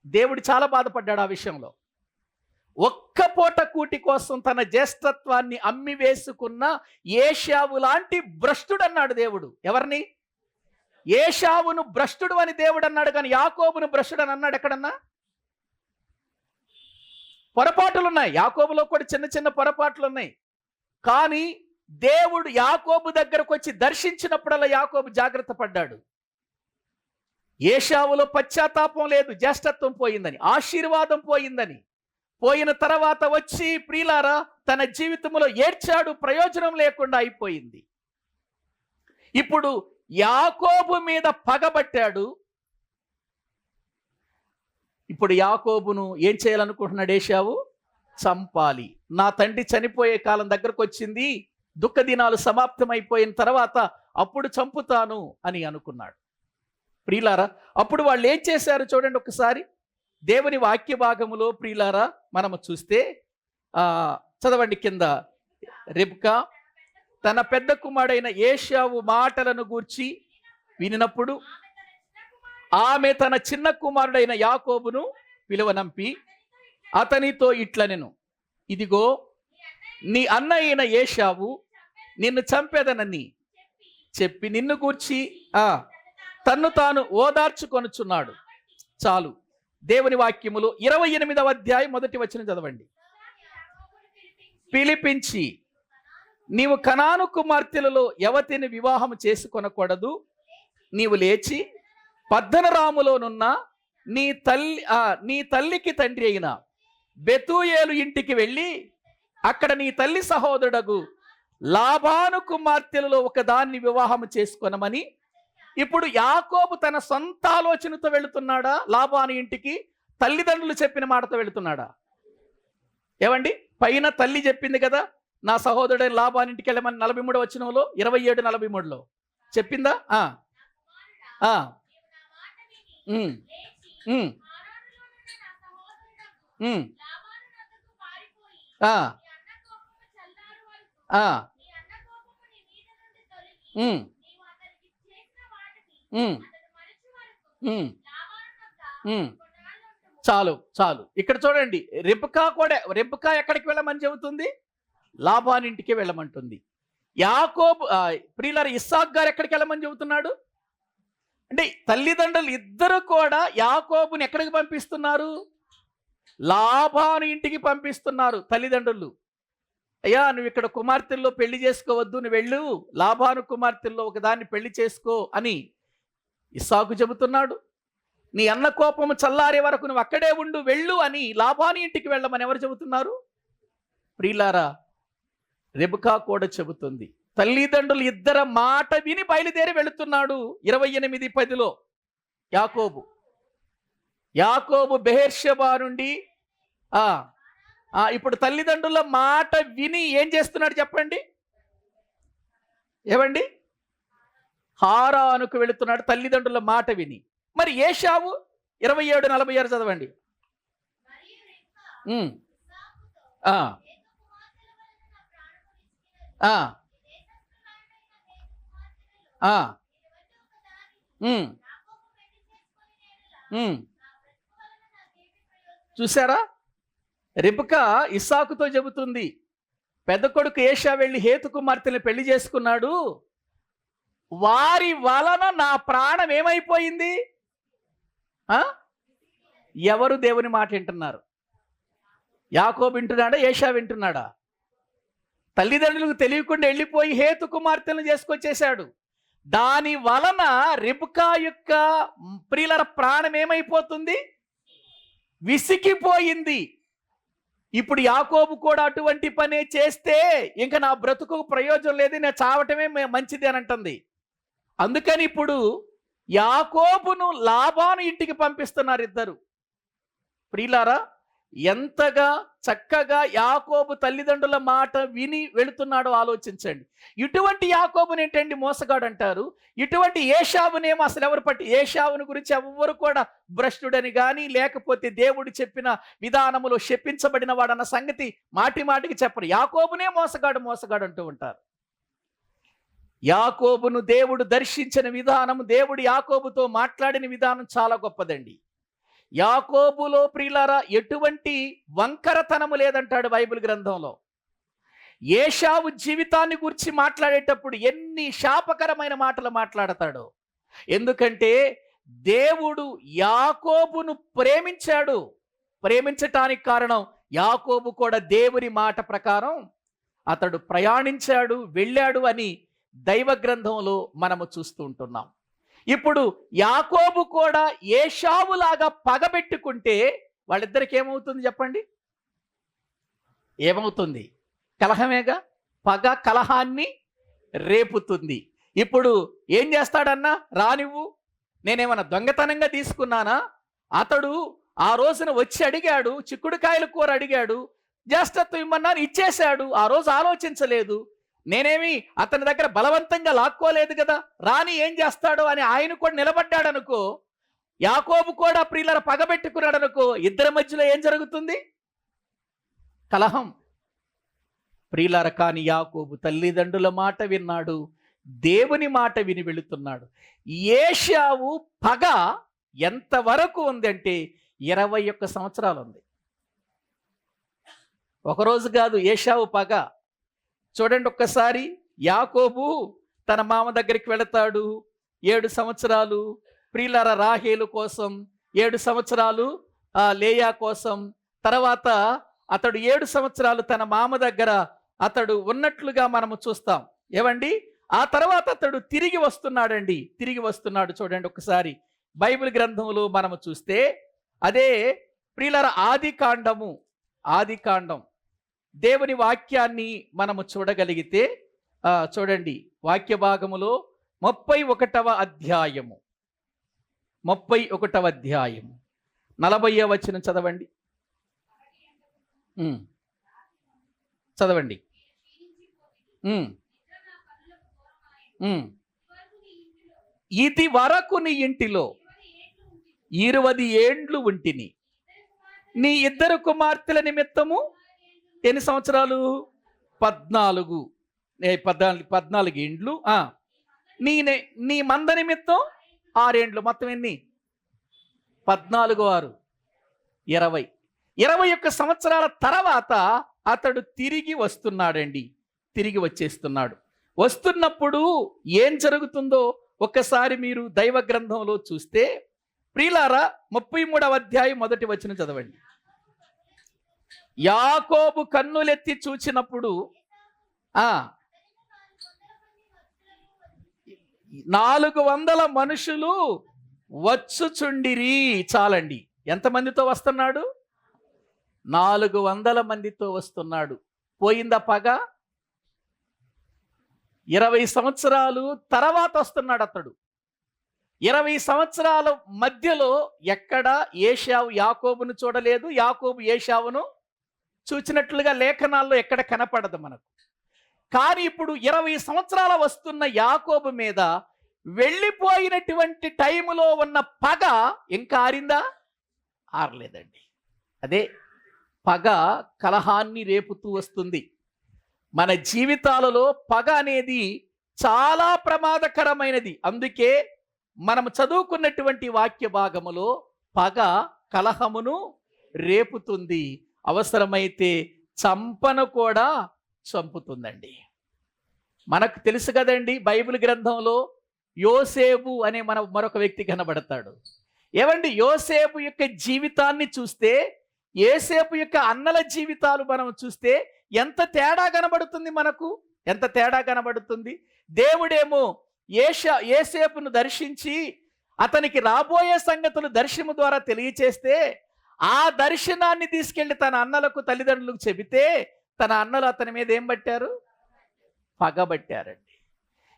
[SPEAKER 1] దేవుడు చాలా బాధపడ్డాడు ఆ విషయంలో. ఒక్క పూట కూటి కోసం తన జ్యేష్ఠత్వాన్ని అమ్మి వేసుకున్న ఏశావు లాంటి భ్రష్టుడు అన్నాడు దేవుడు. ఎవరిని? ఏశావును భ్రష్టుడు అని దేవుడు అన్నాడు, కానీ యాకోబును భ్రష్టుడు అని అన్నాడు ఎక్కడన్నా? పొరపాటులు ఉన్నాయి, యాకోబులో కూడా చిన్న చిన్న పొరపాట్లు ఉన్నాయి. కానీ దేవుడు యాకోబు దగ్గరకు వచ్చి దర్శించినప్పుడల్లా యాకోబు జాగ్రత్త పడ్డాడు. ఏశావులో పశ్చాత్తాపం లేదు, జ్యేష్ఠత్వం పోయిందని, ఆశీర్వాదం పోయిందని. పోయిన తర్వాత వచ్చి ప్రియులారా తన జీవితంలో ఏడ్చాడు, ప్రయోజనం లేకుండా అయిపోయింది. ఇప్పుడు యాకోబు మీద పగబట్టాడు. ఇప్పుడు యాకోబును ఏం చేయాలనుకుంటున్నాడు ఏశావు? చంపాలి. నా తండ్రి చనిపోయే కాలం దగ్గరకు వచ్చింది, దుఃఖ దినాలు సమాప్తమైపోయిన తర్వాత అప్పుడు చంపుతాను అని అనుకున్నాడు. ప్రియులారా, అప్పుడు వాళ్ళు ఏం చేశారు చూడండి ఒకసారి. దేవుని వాక్య భాగములో ప్రియులారా మనము చూస్తే చదవండి కింద. రెబ్కా తన పెద్ద కుమారుడైన ఏశావు మాటలను గూర్చి వినినప్పుడు ఆమె తన చిన్న కుమారుడైన యాకోబును పిలువనంపి అతనితో ఇట్లనెను, ఇదిగో నీ అన్న అయిన ఏశావు నిన్ను చంపేదనని చెప్పి నిన్ను గూర్చి తన్ను తాను ఓదార్చుకొనుచున్నాడు. చాలు. దేవుని వాక్యములు 28వ అధ్యాయం 1వ వచనం చదవండి. పిలిపించి, నీవు కనాను కుమార్తెలలో ఎవతిని వివాహం చేసుకొనకూడదు, నీవు లేచి పద్దనరాములోనున్న నీ తల్లికి తండ్రి అయిన బెతూయేలు ఇంటికి వెళ్ళి అక్కడ నీ తల్లి సహోదరుడగు లాబాను కుమార్తెలలో ఒకదాన్ని వివాహం చేసుకొనమని. ఇప్పుడు యాకోబు తన సొంత ఆలోచనతో వెళుతున్నాడా లాబాను ఇంటికి? తల్లిదండ్రులు చెప్పిన మాటతో వెళుతున్నాడా? ఏమండి, పైన తల్లి చెప్పింది కదా, నా సహోదరుడైన లాబాను ఇంటికి వెళ్ళమని 43వ వచనంలో 27-43లో చెప్పిందా? చాలు చాలు. ఇక్కడ చూడండి, రెబ్కా ఎక్కడికి వెళ్ళమని చెబుతుంది? లాబాను ఇంటికి వెళ్ళమంటుంది. యాకోబు ప్రియులారా ఇస్సాకు గారు ఎక్కడికి వెళ్ళమని చెబుతున్నాడు? అంటే తల్లిదండ్రులు ఇద్దరు కూడా యాకోబుని ఎక్కడికి పంపిస్తున్నారు? లాబాను ఇంటికి పంపిస్తున్నారు తల్లిదండ్రులు. అయ్యా, నువ్వు ఇక్కడ కుమార్తెల్లో పెళ్లి చేసుకోవద్దు, నువ్వు వెళ్ళు, లాబాను కుమార్తెల్లో ఒకదాన్ని పెళ్లి చేసుకో అని ఇస్సాకు చెబుతున్నాడు. నీ అన్న కోపము చల్లారే వరకు నువ్వు అక్కడే ఉండు, వెళ్ళు అని లాబాను ఇంటికి వెళ్ళమని ఎవరు చెబుతున్నారు? ప్రియులారా, రెబ్కా కూడా చెబుతుంది. తల్లిదండ్రులు ఇద్దరు మాట విని బయలుదేరి వెళుతున్నాడు. 28:10లో యాకోబు బెహెర్షెబా నుండి ఇప్పుడు తల్లిదండ్రుల మాట విని ఏం చేస్తున్నాడు చెప్పండి? ఏమండి? హారానుకు వెళుతున్నాడు తల్లిదండ్రుల మాట విని. మరి ఏశావు 27:46 చదవండి. ఉమ్, ఆ, ఆ, ఆ, ఉమ్, ఉమ్. చూసారా? రెబెకా ఇస్సాకుతో చెబుతుంది, పెద్ద కొడుకు ఏషా వెళ్ళి హేతు కుమార్తెని పెళ్లి చేసుకున్నాడు, వారి వలన నా ప్రాణం ఏమైపోయింది. ఆ? ఎవరు దేవుని మాట వింటున్నారు? యాకోబు వింటున్నాడా, ఏషా వింటున్నాడా? తల్లిదండ్రులకు తెలియకుండా వెళ్ళిపోయి హేతు కుమార్తెలను చేసుకొచ్చేశాడు. దాని వలన రెబెకా యొక్క ప్రియుల ప్రాణం ఏమైపోతుంది? విసిగిపోయింది. ఇప్పుడు యాకోబు కూడా అటువంటి పనే చేస్తే ఇంకా నా బ్రతుకు ప్రయోజనం లేదు, నేను చావటమే మంచిది అని అంటుంది. అందుకని ఇప్పుడు యాకోబును లాబాను ఇంటికి పంపిస్తున్నారు ఇద్దరు. ప్రియులారా, ఎంతగా చక్కగా యాకోబు తల్లిదండ్రుల మాట విని వెళుతున్నాడో ఆలోచించండి. ఇటువంటి యాకోబుని ఏంటండి మోసగాడు అంటారు, ఇటువంటి ఏశావునేమో అసలు ఎవరు ఏశావుని గురించి ఎవరు కూడా భ్రష్టుడని కానీ, లేకపోతే దేవుడు చెప్పిన విధానములో శపించబడిన వాడన్న సంగతి మాటి మాటికి చెప్పరు. యాకోబునే మోసగాడు అంటూ ఉంటారు. యాకోబును దేవుడు దర్శించిన విధానం, దేవుడు యాకోబుతో మాట్లాడిన విధానం చాలా గొప్పదండి. యాకోబులో ప్రియులారా ఎటువంటి వంకరతనము లేదంటాడు బైబిల్ గ్రంథంలో. ఏశావు జీవితాన్ని గురించి మాట్లాడేటప్పుడు ఎన్ని శాపకరమైన మాటలు మాట్లాడతాడు. ఎందుకంటే దేవుడు యాకోబును ప్రేమించాడు. ప్రేమించటానికి కారణం యాకోబు కూడా దేవుని మాట ప్రకారం అతడు ప్రయాణించాడు, వెళ్ళాడు అని దైవ గ్రంథంలో మనము చూస్తూ ఉంటున్నాం. ఇప్పుడు యాకోబు కూడా ఏశావులాగా పగబెట్టుకుంటే వాళ్ళిద్దరికి ఏమవుతుంది చెప్పండి? ఏమవుతుంది? కలహమేగా. పగ కలహాన్ని రేపుతుంది. ఇప్పుడు ఏం చేస్తాడన్నా, రానివ్వు, నేనేమన్నా దొంగతనంగా తీసుకున్నానా? అతడు ఆ రోజున వచ్చి అడిగాడు, చిక్కుడుకాయల కూర అడిగాడు, జ్యేష్ఠత్వం ఇమ్మన్నాను, ఇచ్చేశాడు. ఆ రోజు ఆలోచించలేదు. నేనేమి అతని దగ్గర బలవంతంగా లాక్కోలేదు కదా, రాని ఏం చేస్తాడో అని ఆయన కూడా నిలబడ్డాడు అనుకో. యాకోబు కూడా ప్రియుల పగబెట్టుకున్నాడు అనుకో. ఇద్దరి మధ్యలో ఏం జరుగుతుంది? కలహం. ప్రియులార, కాని యాకోబు తల్లిదండ్రుల మాట విన్నాడు, దేవుని మాట విని వెళుతున్నాడు. ఏశావు పగ ఎంతవరకు ఉందంటే 21 సంవత్సరాలు ఉంది. ఒకరోజు కాదు ఏశావు పగ. చూడండి ఒక్కసారి, యాకోబు తన మామ దగ్గరికి వెళతాడు. 7 సంవత్సరాలు ప్రియులార రాహేలు కోసం, 7 సంవత్సరాలు లేయా కోసం. తర్వాత అతడు 7 సంవత్సరాలు తన మామ దగ్గర అతడు ఉన్నట్లుగా మనము చూస్తాం. ఏమండి? ఆ తర్వాత అతడు తిరిగి వస్తున్నాడండి. తిరిగి వస్తున్నాడు. చూడండి ఒకసారి బైబిల్ గ్రంథంలో మనము చూస్తే, అదే ప్రియులార ఆది కాండం దేవుని వాక్యాన్ని మనము చూడగలిగితే, చూడండి వాక్య భాగములో 31వ అధ్యాయము 40వ వచనం చదవండి. చదవండి. ఇది వరకు నీ ఇంటిలో 20 ఏండ్లు ఉంటిని, నీ ఇద్దరు కుమార్తెల నిమిత్తము ఎన్ని సంవత్సరాలు? 14 ఏండ్లు. నీ మంద నిమిత్తం 6 ఏండ్లు. మొత్తం ఎన్ని? 14 6 20. 21 సంవత్సరాల తర్వాత అతడు తిరిగి వస్తున్నాడండి. తిరిగి వచ్చేస్తున్నాడు. వస్తున్నప్పుడు ఏం జరుగుతుందో ఒక్కసారి మీరు దైవ గ్రంథంలో చూస్తే, ప్రియులారా 33వ అధ్యాయం 1వ వచనం చదవండి. యాకోబు కన్నులెత్తి చూచినప్పుడు 400 మనుషులు వచ్చుచుండిరి. చాలండి. ఎంతమందితో వస్తున్నాడు? 400 మందితో వస్తున్నాడు. పోయిందా పగ? 20 సంవత్సరాలు తర్వాత వస్తున్నాడు అతడు. 20 సంవత్సరాల మధ్యలో ఎక్కడ ఏశావు యాకోబును చూడలేదు, యాకోబు ఏశావును చూచినట్లుగా లేఖనాల్లో ఎక్కడ కనపడదు మనకు. కానీ ఇప్పుడు 20 సంవత్సరాల వస్తున్న యాకోబు మీద వెళ్ళిపోయినటువంటి టైములో ఉన్న పగ ఇంకా ఆరిందా? ఆరలేదండి. అదే పగ కలహాన్ని రేపుతూ వస్తుంది. మన జీవితాలలో పగ అనేది చాలా ప్రమాదకరమైనది. అందుకే మనం చదువుకున్నటువంటి వాక్య భాగములో పగ కలహమును రేపుతుంది, అవసరమైతే చంపను కూడా చంపుతుందండి. మనకు తెలుసు కదండి, బైబిల్ గ్రంథంలో యోసేపు అనే మరొక వ్యక్తి కనబడతాడు. ఏమండి, యోసేపు యొక్క జీవితాన్ని చూస్తే, యోసేపు యొక్క అన్నల జీవితాలు మనం చూస్తే ఎంత తేడా కనబడుతుంది మనకు, ఎంత తేడా కనబడుతుంది. దేవుడేమో యోసేపును దర్శించి అతనికి రాబోయే సంగతులు దర్శనము ద్వారా తెలియచేస్తే, ఆ దర్శనాన్ని తీసుకెళ్లి తన అన్నలకు, తల్లిదండ్రులకు చెబితే తన అన్నలు అతని మీద ఏం పట్టారు? పగబట్టారండి.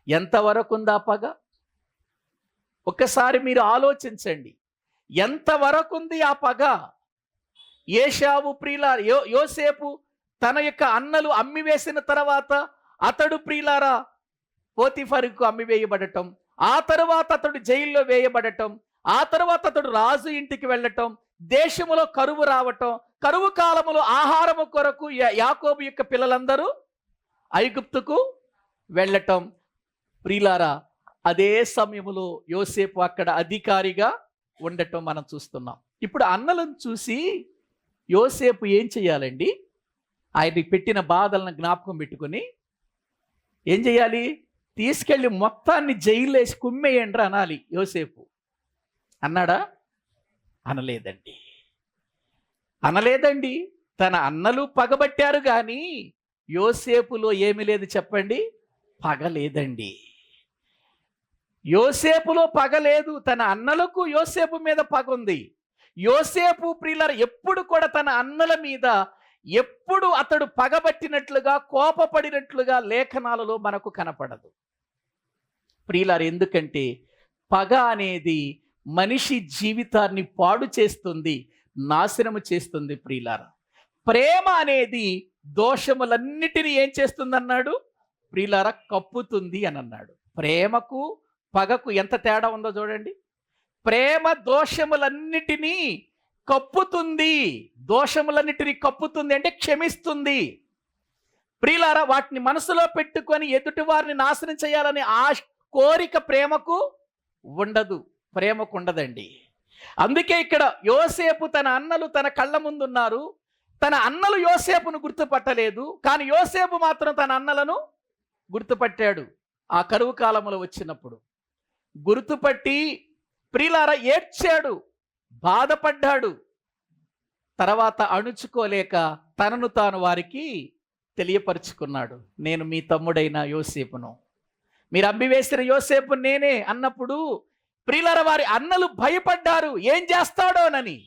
[SPEAKER 1] ఎంతవరకు ఉందా పగ? ఒక్కసారి మీరు ఆలోచించండి, ఎంతవరకు ఉంది ఆ పగ? ఏశావు ప్రియులారా, యోసేపు తన యొక్క అన్నలు అమ్మివేసిన తర్వాత అతడు ప్రియులారా పోతిఫరుకు అమ్మివేయబడటం, ఆ తరువాత అతడు జైల్లో వేయబడటం, ఆ తరువాత అతడు రాజు ఇంటికి వెళ్ళటం, దేశములో కరువు రావటం, కరువు కాలములో ఆహారము కొరకు యాకోబు యొక్క పిల్లలందరూ ఐగుప్తుకు వెళ్ళటం. ప్రియులారా, అదే సమయంలో యోసేపు అక్కడ అధికారిగా ఉండటం మనం చూస్తున్నాం. ఇప్పుడు అన్నలను చూసి యోసేపు ఏం చేయాలండి? ఆయనకి పెట్టిన బాధలను జ్ఞాపకం పెట్టుకొని ఏం చేయాలి? తీసుకెళ్ళి మొత్తాన్ని జైల్లో వేసి కుమ్మేయండి అనాలి. యోసేపు అన్నాడా? అనలేదండి, అనలేదండి. తన అన్నలు పగబట్టారు కానీ యోసేపులో ఏమి లేదు చెప్పండి? పగ లేదండి. యోసేపులో పగ లేదు, తన అన్నలకు యోసేపు మీద పగ ఉంది. యోసేపు ప్రియులారా ఎప్పుడు కూడా తన అన్నల మీద ఎప్పుడు అతడు పగబట్టినట్లుగా, కోపపడినట్లుగా లేఖనాలలో మనకు కనపడదు ప్రియులారా. ఎందుకంటే పగ అనేది మనిషి జీవితాన్ని పాడు చేస్తుంది, నాశనము చేస్తుంది ప్రియులారా. ప్రేమ అనేది దోషములన్నిటినీ ఏం చేస్తుందన్నాడు ప్రియులారా? కప్పుతుంది అని అన్నాడు. ప్రేమకు పగకు ఎంత తేడా ఉందో చూడండి. ప్రేమ దోషములన్నిటినీ కప్పుతుంది, దోషములన్నిటినీ కప్పుతుంది అంటే క్షమిస్తుంది ప్రియులారా. వాటిని మనసులో పెట్టుకొని ఎదుటి వారిని నాశనం చేయాలని ఆ కోరిక ప్రేమకు ఉండదు, ప్రేమకు ఉండదండి. అందుకే ఇక్కడ యోసేపు తన అన్నలు తన కళ్ళ ముందున్నారు. తన అన్నలు యోసేపును గుర్తుపట్టలేదు, కానీ యోసేపు మాత్రం తన అన్నలను గుర్తుపట్టాడు. ఆ కరువు కాలంలో వచ్చినప్పుడు గుర్తుపట్టి ప్రియులారా ఏడ్చాడు, బాధపడ్డాడు. తర్వాత అణుచుకోలేక తనను తాను వారికి తెలియపరుచుకున్నాడు. నేను మీ తమ్ముడైన యోసేపును, మీరు అమ్మివేసిన యోసేపు నేనే అన్నప్పుడు ప్రియులారా వారి అన్నలు భయపడ్డారు, ఏం చేస్తాడోనని.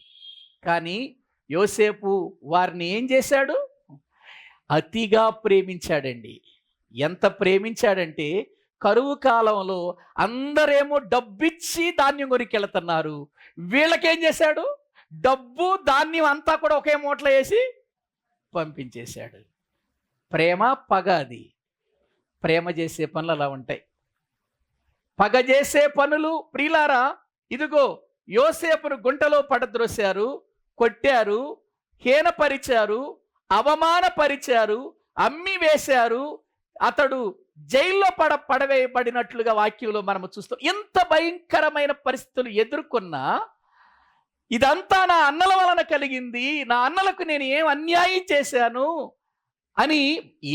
[SPEAKER 1] కానీ యోసేపు వారిని ఏం చేశాడు? అతిగా ప్రేమించాడండి. ఎంత ప్రేమించాడంటే కరువు కాలంలో అందరేమో డబ్బిచ్చి ధాన్యం కొరికెళ్తున్నారు, వీళ్ళకేం చేశాడు? డబ్బు ధాన్యం అంతా కూడా ఒకే మూటలో వేసి పంపించేశాడు. ప్రేమ పగ, అది ప్రేమ చేసే పనులు అలా ఉంటాయి. పగ చేసే పనులు ప్రియులారా, ఇదిగో యోసేపును గుంటలో పడద్రోశారు, కొట్టారు, హీనపరిచారు, అవమానపరిచారు, అమ్మి వేశారు, అతడు జైల్లో పడవేయబడినట్లుగా వాక్యంలో మనము చూస్తాం. ఎంత భయంకరమైన పరిస్థితులు ఎదుర్కొన్నా ఇదంతా నా అన్నల వలన కలిగింది, నా అన్నలకు నేను ఏం అన్యాయం చేశాను అని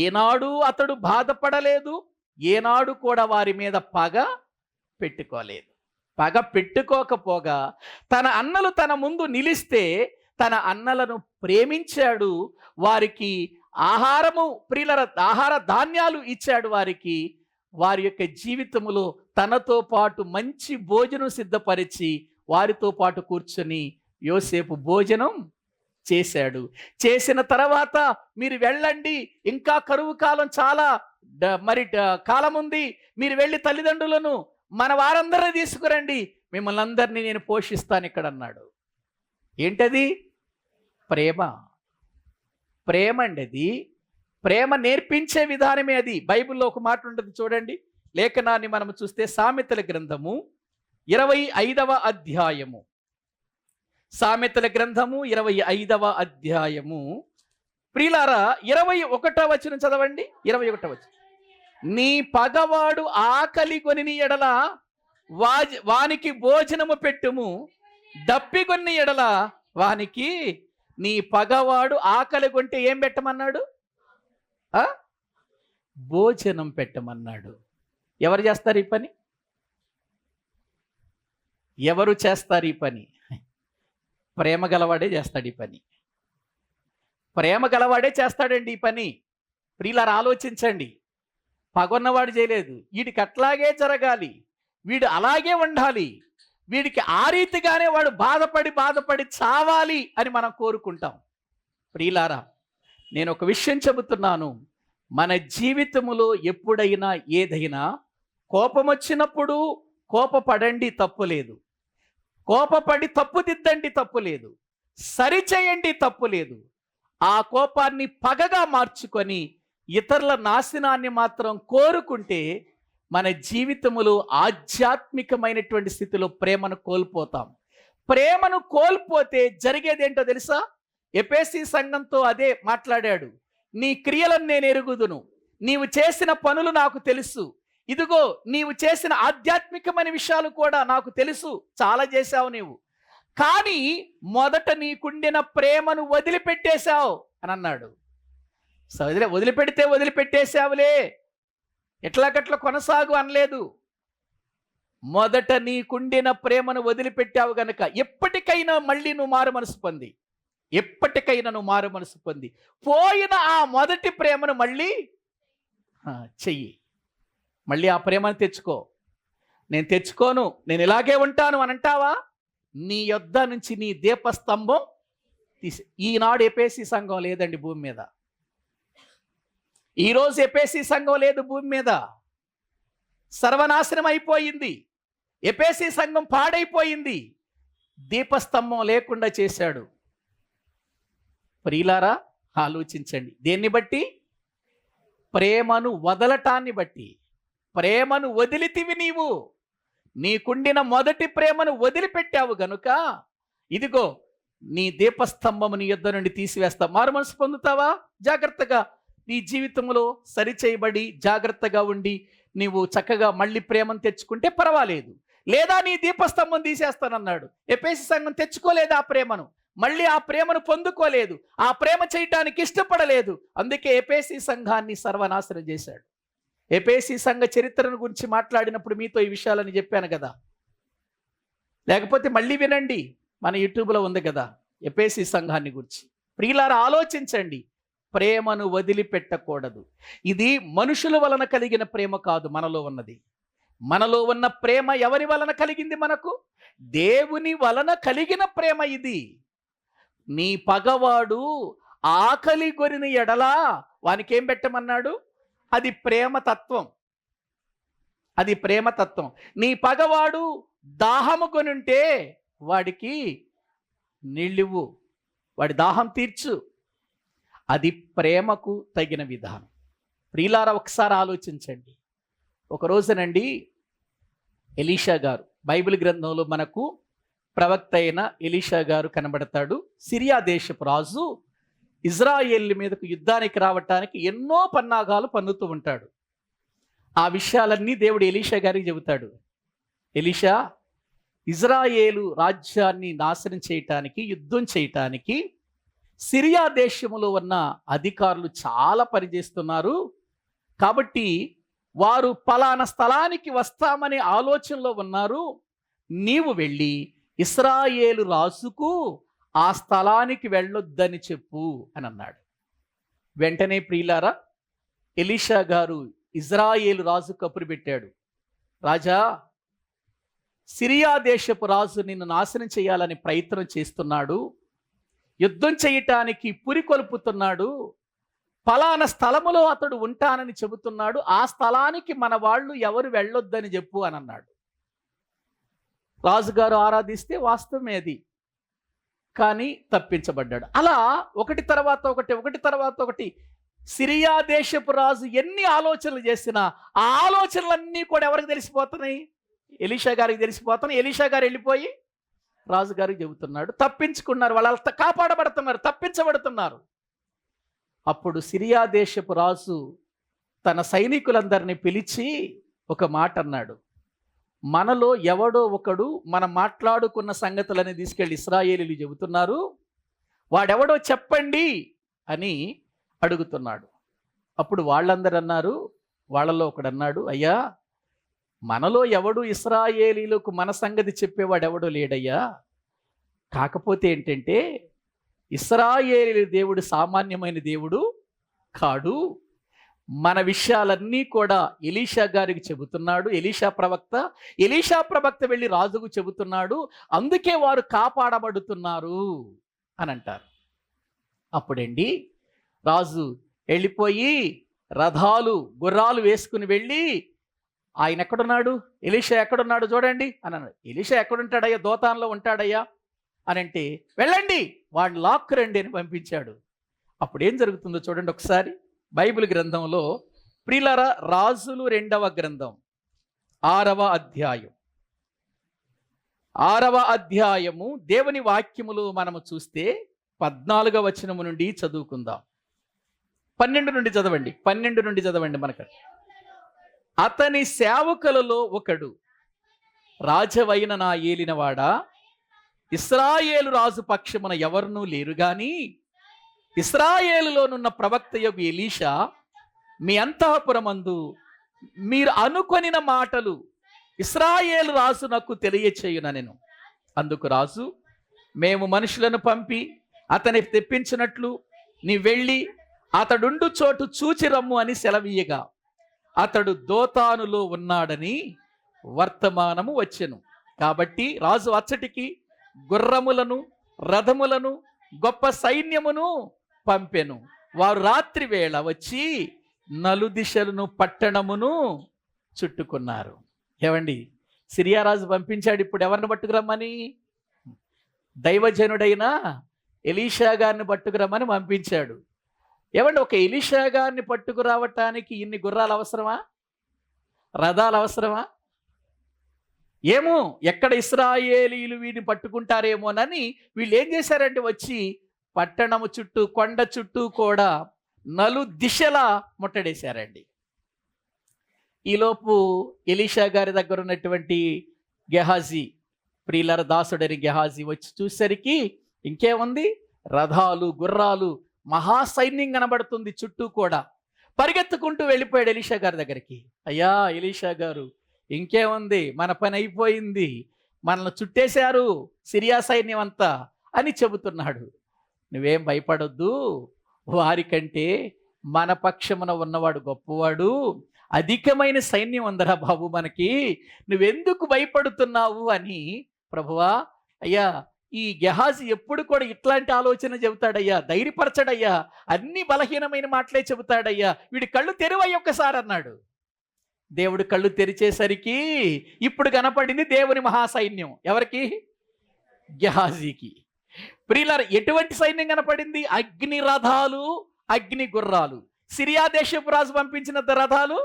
[SPEAKER 1] ఏనాడు అతడు బాధపడలేదు, ఏనాడు కూడా వారి మీద పగ పెట్టుకోలేదు. పగ పెట్టుకోకపోగా తన అన్నలు తన ముందు నిలిస్తే తన అన్నలను ప్రేమించాడు, వారికి ఆహారము ప్రియుల ఆహార ధాన్యాలు ఇచ్చాడు వారికి. వారి యొక్క జీవితములో తనతో పాటు మంచి భోజనం సిద్ధపరిచి వారితో పాటు కూర్చొని యోసేపు భోజనం చేశాడు. చేసిన తర్వాత మీరు వెళ్ళండి, ఇంకా కరువు కాలం చాలా కాలం ఉంది, మీరు వెళ్ళి తల్లిదండ్రులను మన వారందరినీ తీసుకురండి, మిమ్మల్ని అందరినీ నేను పోషిస్తాను ఇక్కడ అన్నాడు. ఏంటది? ప్రేమ. ప్రేమ అండి అది. ప్రేమ నేర్పించే విధానమే అది. బైబిల్లో ఒక మాట ఉంటుంది చూడండి, లేఖనాన్ని మనం చూస్తే సామెతల గ్రంథము 25వ అధ్యాయము, సామెతల గ్రంథము 25వ అధ్యాయము, ప్రియులారా 21వ వచనం చదవండి. 21వ వచనం, నీ పగవాడు ఆకలి కొనిని ఎడల వానికి భోజనము పెట్టుము, దప్పిగొన్ని ఎడల వానికి, నీ పగవాడు ఆకలి కొంటే ఏం పెట్టమన్నాడు? భోజనం పెట్టమన్నాడు. ఎవరు చేస్తారు ఈ పని? ఎవరు చేస్తారు ఈ పని? ప్రేమ గలవాడే చేస్తాడు ఈ పని. ప్రేమ గలవాడే చేస్తాడండి ఈ పని. ప్రియులారా ఆలోచించండి. పగొన్నవాడు చేయలేదు. వీడికి అట్లాగే జరగాలి, వీడు అలాగే ఉండాలి, వీడికి ఆ రీతిగానే వాడు బాధపడి చావాలి అని మనం కోరుకుంటాం. ప్రియులారా, నేను ఒక విషయం చెబుతున్నాను. మన జీవితములో ఎప్పుడైనా ఏదైనా కోపం వచ్చినప్పుడు కోపపడండి, తప్పులేదు. కోపపడి తప్పుదిద్దండి, తప్పులేదు. సరిచేయండి, తప్పులేదు. ఆ కోపాన్ని పగగా మార్చుకొని ఇతరుల నాశనాన్ని మాత్రం కోరుకుంటే మన జీవితములో ఆధ్యాత్మికమైనటువంటి స్థితిలో ప్రేమను కోల్పోతాం. ప్రేమను కోల్పోతే జరిగేదేంటో తెలుసా? ఎఫెసీ సంఘంతో అదే మాట్లాడాడు. నీ క్రియలను నేను ఎరుగుదును, నీవు చేసిన పనులు నాకు తెలుసు, ఇదిగో నీవు చేసిన ఆధ్యాత్మికమైన విషయాలు కూడా నాకు తెలుసు, చాలా చేశావు నీవు, కానీ మొదట నీకుండిన ప్రేమను వదిలిపెట్టేశావు అని అన్నాడు. వదిలిపెడితే వదిలిపెట్టేశావులే, ఎట్లాగట్లా కొనసాగు అనలేదు. మొదట నీకుండిన ప్రేమను వదిలిపెట్టావు గనక ఎప్పటికైనా మళ్ళీ నువ్వు మారు మనసు పొంది, ఎప్పటికైనా నువ్వు మారు మనసు పొంది పోయిన ఆ మొదటి ప్రేమను మళ్ళీ చెయ్యి. మళ్ళీ ఆ ప్రేమను తెచ్చుకో. నేను తెచ్చుకోను, నేను ఇలాగే ఉంటాను అని అంటావా? నీ యొద్ద నుంచి నీ దీపస్తంభం తీసి. ఈనాడు ఎఫెసీ సంఘం లేదండి భూమి మీద. ఈరోజు ఎఫెసీ సంఘం లేదు భూమి మీద. సర్వనాశనం అయిపోయింది. ఎఫెసీ సంఘం పాడైపోయింది. దీపస్తంభం లేకుండా చేశాడు. ప్రియులారా ఆలోచించండి. దేన్ని బట్టి? ప్రేమను వదలటాన్ని బట్టి. ప్రేమను వదిలితివి నీవు. నీకుండిన మొదటి ప్రేమను వదిలిపెట్టావు గనుక ఇదిగో నీ దీపస్తంభము నీ యొద్ద నుండి తీసివేస్తా. మారు మనసు పొందుతావా? జాగ్రత్తగా నీ జీవితంలో సరిచేయబడి జాగ్రత్తగా ఉండి నీవు చక్కగా మళ్ళీ ప్రేమను తెచ్చుకుంటే పర్వాలేదు. లేదా నీ దీపస్తంభం తీసేస్తానన్నాడు. ఎఫెసీ సంఘం తెచ్చుకోలేదు ఆ ప్రేమను, మళ్ళీ ఆ ప్రేమను పొందుకోలేదు, ఆ ప్రేమ చేయటానికి ఇష్టపడలేదు. అందుకే ఎఫెసీ సంఘాన్ని సర్వనాశనం చేశాడు. ఎఫెసీ సంఘ చరిత్రను గురించి మాట్లాడినప్పుడు మీతో ఈ విషయాలని చెప్పాను కదా. లేకపోతే మళ్ళీ వినండి, మన యూట్యూబ్లో ఉంది కదా ఎఫెసీ సంఘాన్ని గురించి. ప్రియులారా ఆలోచించండి. ప్రేమను వదిలిపెట్టకూడదు. ఇది మనుషుల వలన కలిగిన ప్రేమ కాదు మనలో ఉన్నది. మనలో ఉన్న ప్రేమ ఎవరి వలన కలిగింది? మనకు దేవుని వలన కలిగిన ప్రేమ ఇది. నీ పగవాడు ఆకలి కొరిన ఎడలా వానికి ఏం పెట్టమన్నాడు? అది ప్రేమతత్వం. అది ప్రేమతత్వం. నీ పగవాడు దాహము కొనుంటే వాడికి నీళ్ళివ్వు, వాడి దాహం తీర్చు. అది ప్రేమకు తగిన విధానం. ప్రియులారా ఒకసారి ఆలోచించండి. ఒక రోజునండి ఎలీషా గారు, బైబిల్ గ్రంథంలో మనకు ప్రవక్త అయిన ఎలీషా గారు కనబడతాడు. సిరియా దేశపు రాజు ఇజ్రాయేల్ మీదకు యుద్ధానికి రావటానికి ఎన్నో పన్నాగాలు పన్నుతూ ఉంటాడు. ఆ విషయాలన్నీ దేవుడు ఎలీషా గారికి చెబుతాడు. ఎలీషా, ఇజ్రాయేలు రాజ్యాన్ని నాశనం చేయటానికి, యుద్ధం చేయటానికి సిరియా దేశంలో ఉన్న అధికారులు చాలా పనిచేస్తున్నారు. కాబట్టి వారు పలానా స్థలానికి వస్తామనే ఆలోచనలో ఉన్నారు. నీవు వెళ్ళి ఇశ్రాయేలు రాజుకు ఆ స్థలానికి వెళ్ళొద్దని చెప్పు అని అన్నాడు. వెంటనే ప్రియులారా ఎలీషా గారు ఇజ్రాయేలు రాజు కబురు పెట్టాడు. రాజా, సిరియా దేశపు రాజు నిన్ను నాశనం చేయాలని ప్రయత్నం చేస్తున్నాడు, యుద్ధం చేయటానికి పురికొల్పుతున్నాడు, ఫలానా స్థలములో అతడు ఉంటానని చెబుతున్నాడు, ఆ స్థలానికి మన వాళ్ళు ఎవరు వెళ్ళొద్దని చెప్పు అని అన్నాడు. రాజుగారు ఆరాధిస్తే వాస్తవమే అది, కానీ తప్పించబడ్డాడు. అలా ఒకటి తర్వాత ఒకటి సిరియా దేశపు రాజు ఎన్ని ఆలోచనలు చేసినా ఆ ఆలోచనలన్నీ కూడా ఎవరికి తెలిసిపోతున్నాయి? ఎలీషా గారికి తెలిసిపోతున్నాయి. ఎలీషా గారు వెళ్ళిపోయి రాజుగారికి చెబుతున్నాడు. తప్పించుకున్నారు, వాళ్ళు కాపాడబడుతున్నారు, తప్పించబడుతున్నారు. అప్పుడు సిరియా దేశపు రాజు తన సైనికులందరినీ పిలిచి ఒక మాట అన్నాడు. మనలో ఎవడో ఒకడు మనం మాట్లాడుకున్న సంగతులని తీసుకెళ్ళి ఇశ్రాయేలీలు చెబుతున్నారు, వాడెవడో చెప్పండి అని అడుగుతున్నాడు. అప్పుడు వాళ్ళందరూ అన్నారు, వాళ్ళలో ఒకడు అన్నాడు, అయ్యా మనలో ఎవడు ఇశ్రాయేలీలకు మన సంగతి చెప్పేవాడెవడో లేడయ్యా. కాకపోతే ఏంటంటే ఇశ్రాయేలీల దేవుడు సామాన్యమైన దేవుడు కాడు. మన విషయాలన్నీ కూడా ఎలీషా గారికి చెబుతున్నాడు. ఎలీషా ప్రవక్త వెళ్ళి రాజుకు చెబుతున్నాడు, అందుకే వారు కాపాడబడుతున్నారు అని అంటారు. అప్పుడండి రాజు వెళ్ళిపోయి రథాలు గుర్రాలు వేసుకుని వెళ్ళి, ఆయన ఎక్కడున్నాడు, ఎలీషా ఎక్కడున్నాడు చూడండి అని అన్నాడు. ఎలీషా ఎక్కడుంటాడయ్యా? దోతాన్లో ఉంటాడయ్యా అని అంటే, వెళ్ళండి వాడిని లాక్కురండి అని పంపించాడు. అప్పుడు ఏం జరుగుతుందో చూడండి ఒకసారి బైబిల్ గ్రంథంలో. ప్రియులారా, రాజులు 2వ గ్రంథం 6వ అధ్యాయం 6వ అధ్యాయము దేవుని వాక్యములు మనము చూస్తే 14వ వచనము నుండి చదువుకుందాం. 12 నుండి చదవండి, 12 నుండి చదవండి. మనకు అతని సేవకులలో ఒకడు, రాజవైన నా ఏలినవాడా, ఇశ్రాయేలు రాజు పక్షమున ఎవరునూ లేరు గాని ఇశ్రాయేలులోనున్న ప్రవక్తయగు ఎలీషా మీ అంతఃపురమందు మీరు అనుకొనిన మాటలు ఇశ్రాయేలు రాజునకు తెలియచేయుననెను. అందుకు రాజు, మేము మనుషులను పంపి అతని తెప్పించినట్లు నీ వెళ్ళి అతడుండు చోటు చూచి రమ్ము అని సెలవీయగా అతడు దోతానులో ఉన్నాడని వర్తమానము వచ్చెను. కాబట్టి రాజు అచ్చటికి గుర్రములను రథములను గొప్ప సైన్యమును పంపెను. వారు రాత్రి వేళ వచ్చి నలుదిశలను పట్టణమును చుట్టుకున్నారు. ఏమండి, సిరియా రాజు పంపించాడు ఇప్పుడు ఎవరిని పట్టుకురమ్మని? దైవజనుడైన ఎలీషా గారిని పట్టుకురమ్మని పంపించాడు. ఏమండి, ఒక ఎలీషా గారిని పట్టుకురావటానికి ఇన్ని గుర్రాలు అవసరమా? రథాలు అవసరమా? ఏమో, ఎక్కడ ఇశ్రాయేలీలు వీడిని పట్టుకుంటారేమోనని వీళ్ళు ఏం చేశారంటే వచ్చి పట్టణము చుట్టూ కొండ చుట్టూ కూడా నలుదిశలా ముట్టడేశారండి. ఈలోపు ఎలీషా గారి దగ్గర ఉన్నటువంటి గెహాజీ, ప్రియులార దాసుడని గెహాజీ వచ్చి చూసేసరికి ఇంకేముంది, రథాలు గుర్రాలు మహాసైన్యం కనబడుతుంది చుట్టూ కూడా. పరిగెత్తుకుంటూ వెళ్ళిపోయాడు ఎలీషా గారి దగ్గరికి. అయ్యా ఎలీషా గారు, ఇంకేముంది, మన పని అయిపోయింది, మనల్ని చుట్టేశారు సిరియా సైన్యం అంతా అని చెబుతున్నాడు. నువ్వేం భయపడొద్దు, వారికంటే మన పక్షమున ఉన్నవాడు గొప్పవాడు, అధికమైన సైన్యం ఉందరా బాబు మనకి, నువ్వెందుకు భయపడుతున్నావు అని. ప్రభువా, అయ్యా ఈ గెహాజీ ఎప్పుడు కూడా ఇట్లాంటి ఆలోచన చెబుతాడయ్యా, ధైర్యపరచడయ్యా, అన్ని బలహీనమైన మాటలే చెబుతాడయ్యా, వీడి కళ్ళు తెరువయ్య ఒక్కసారి అన్నాడు. దేవుడు కళ్ళు తెరిచేసరికి ఇప్పుడు కనపడింది దేవుని మహాసైన్యం. ఎవరికి? గెహాజీకి. ప్రియులారా, ఎటువంటి సైన్యం కనపడింది? అగ్ని రథాలు, అగ్ని గుర్రాలు. సిరియా దేశపు రాజు పంపించిన రథాలు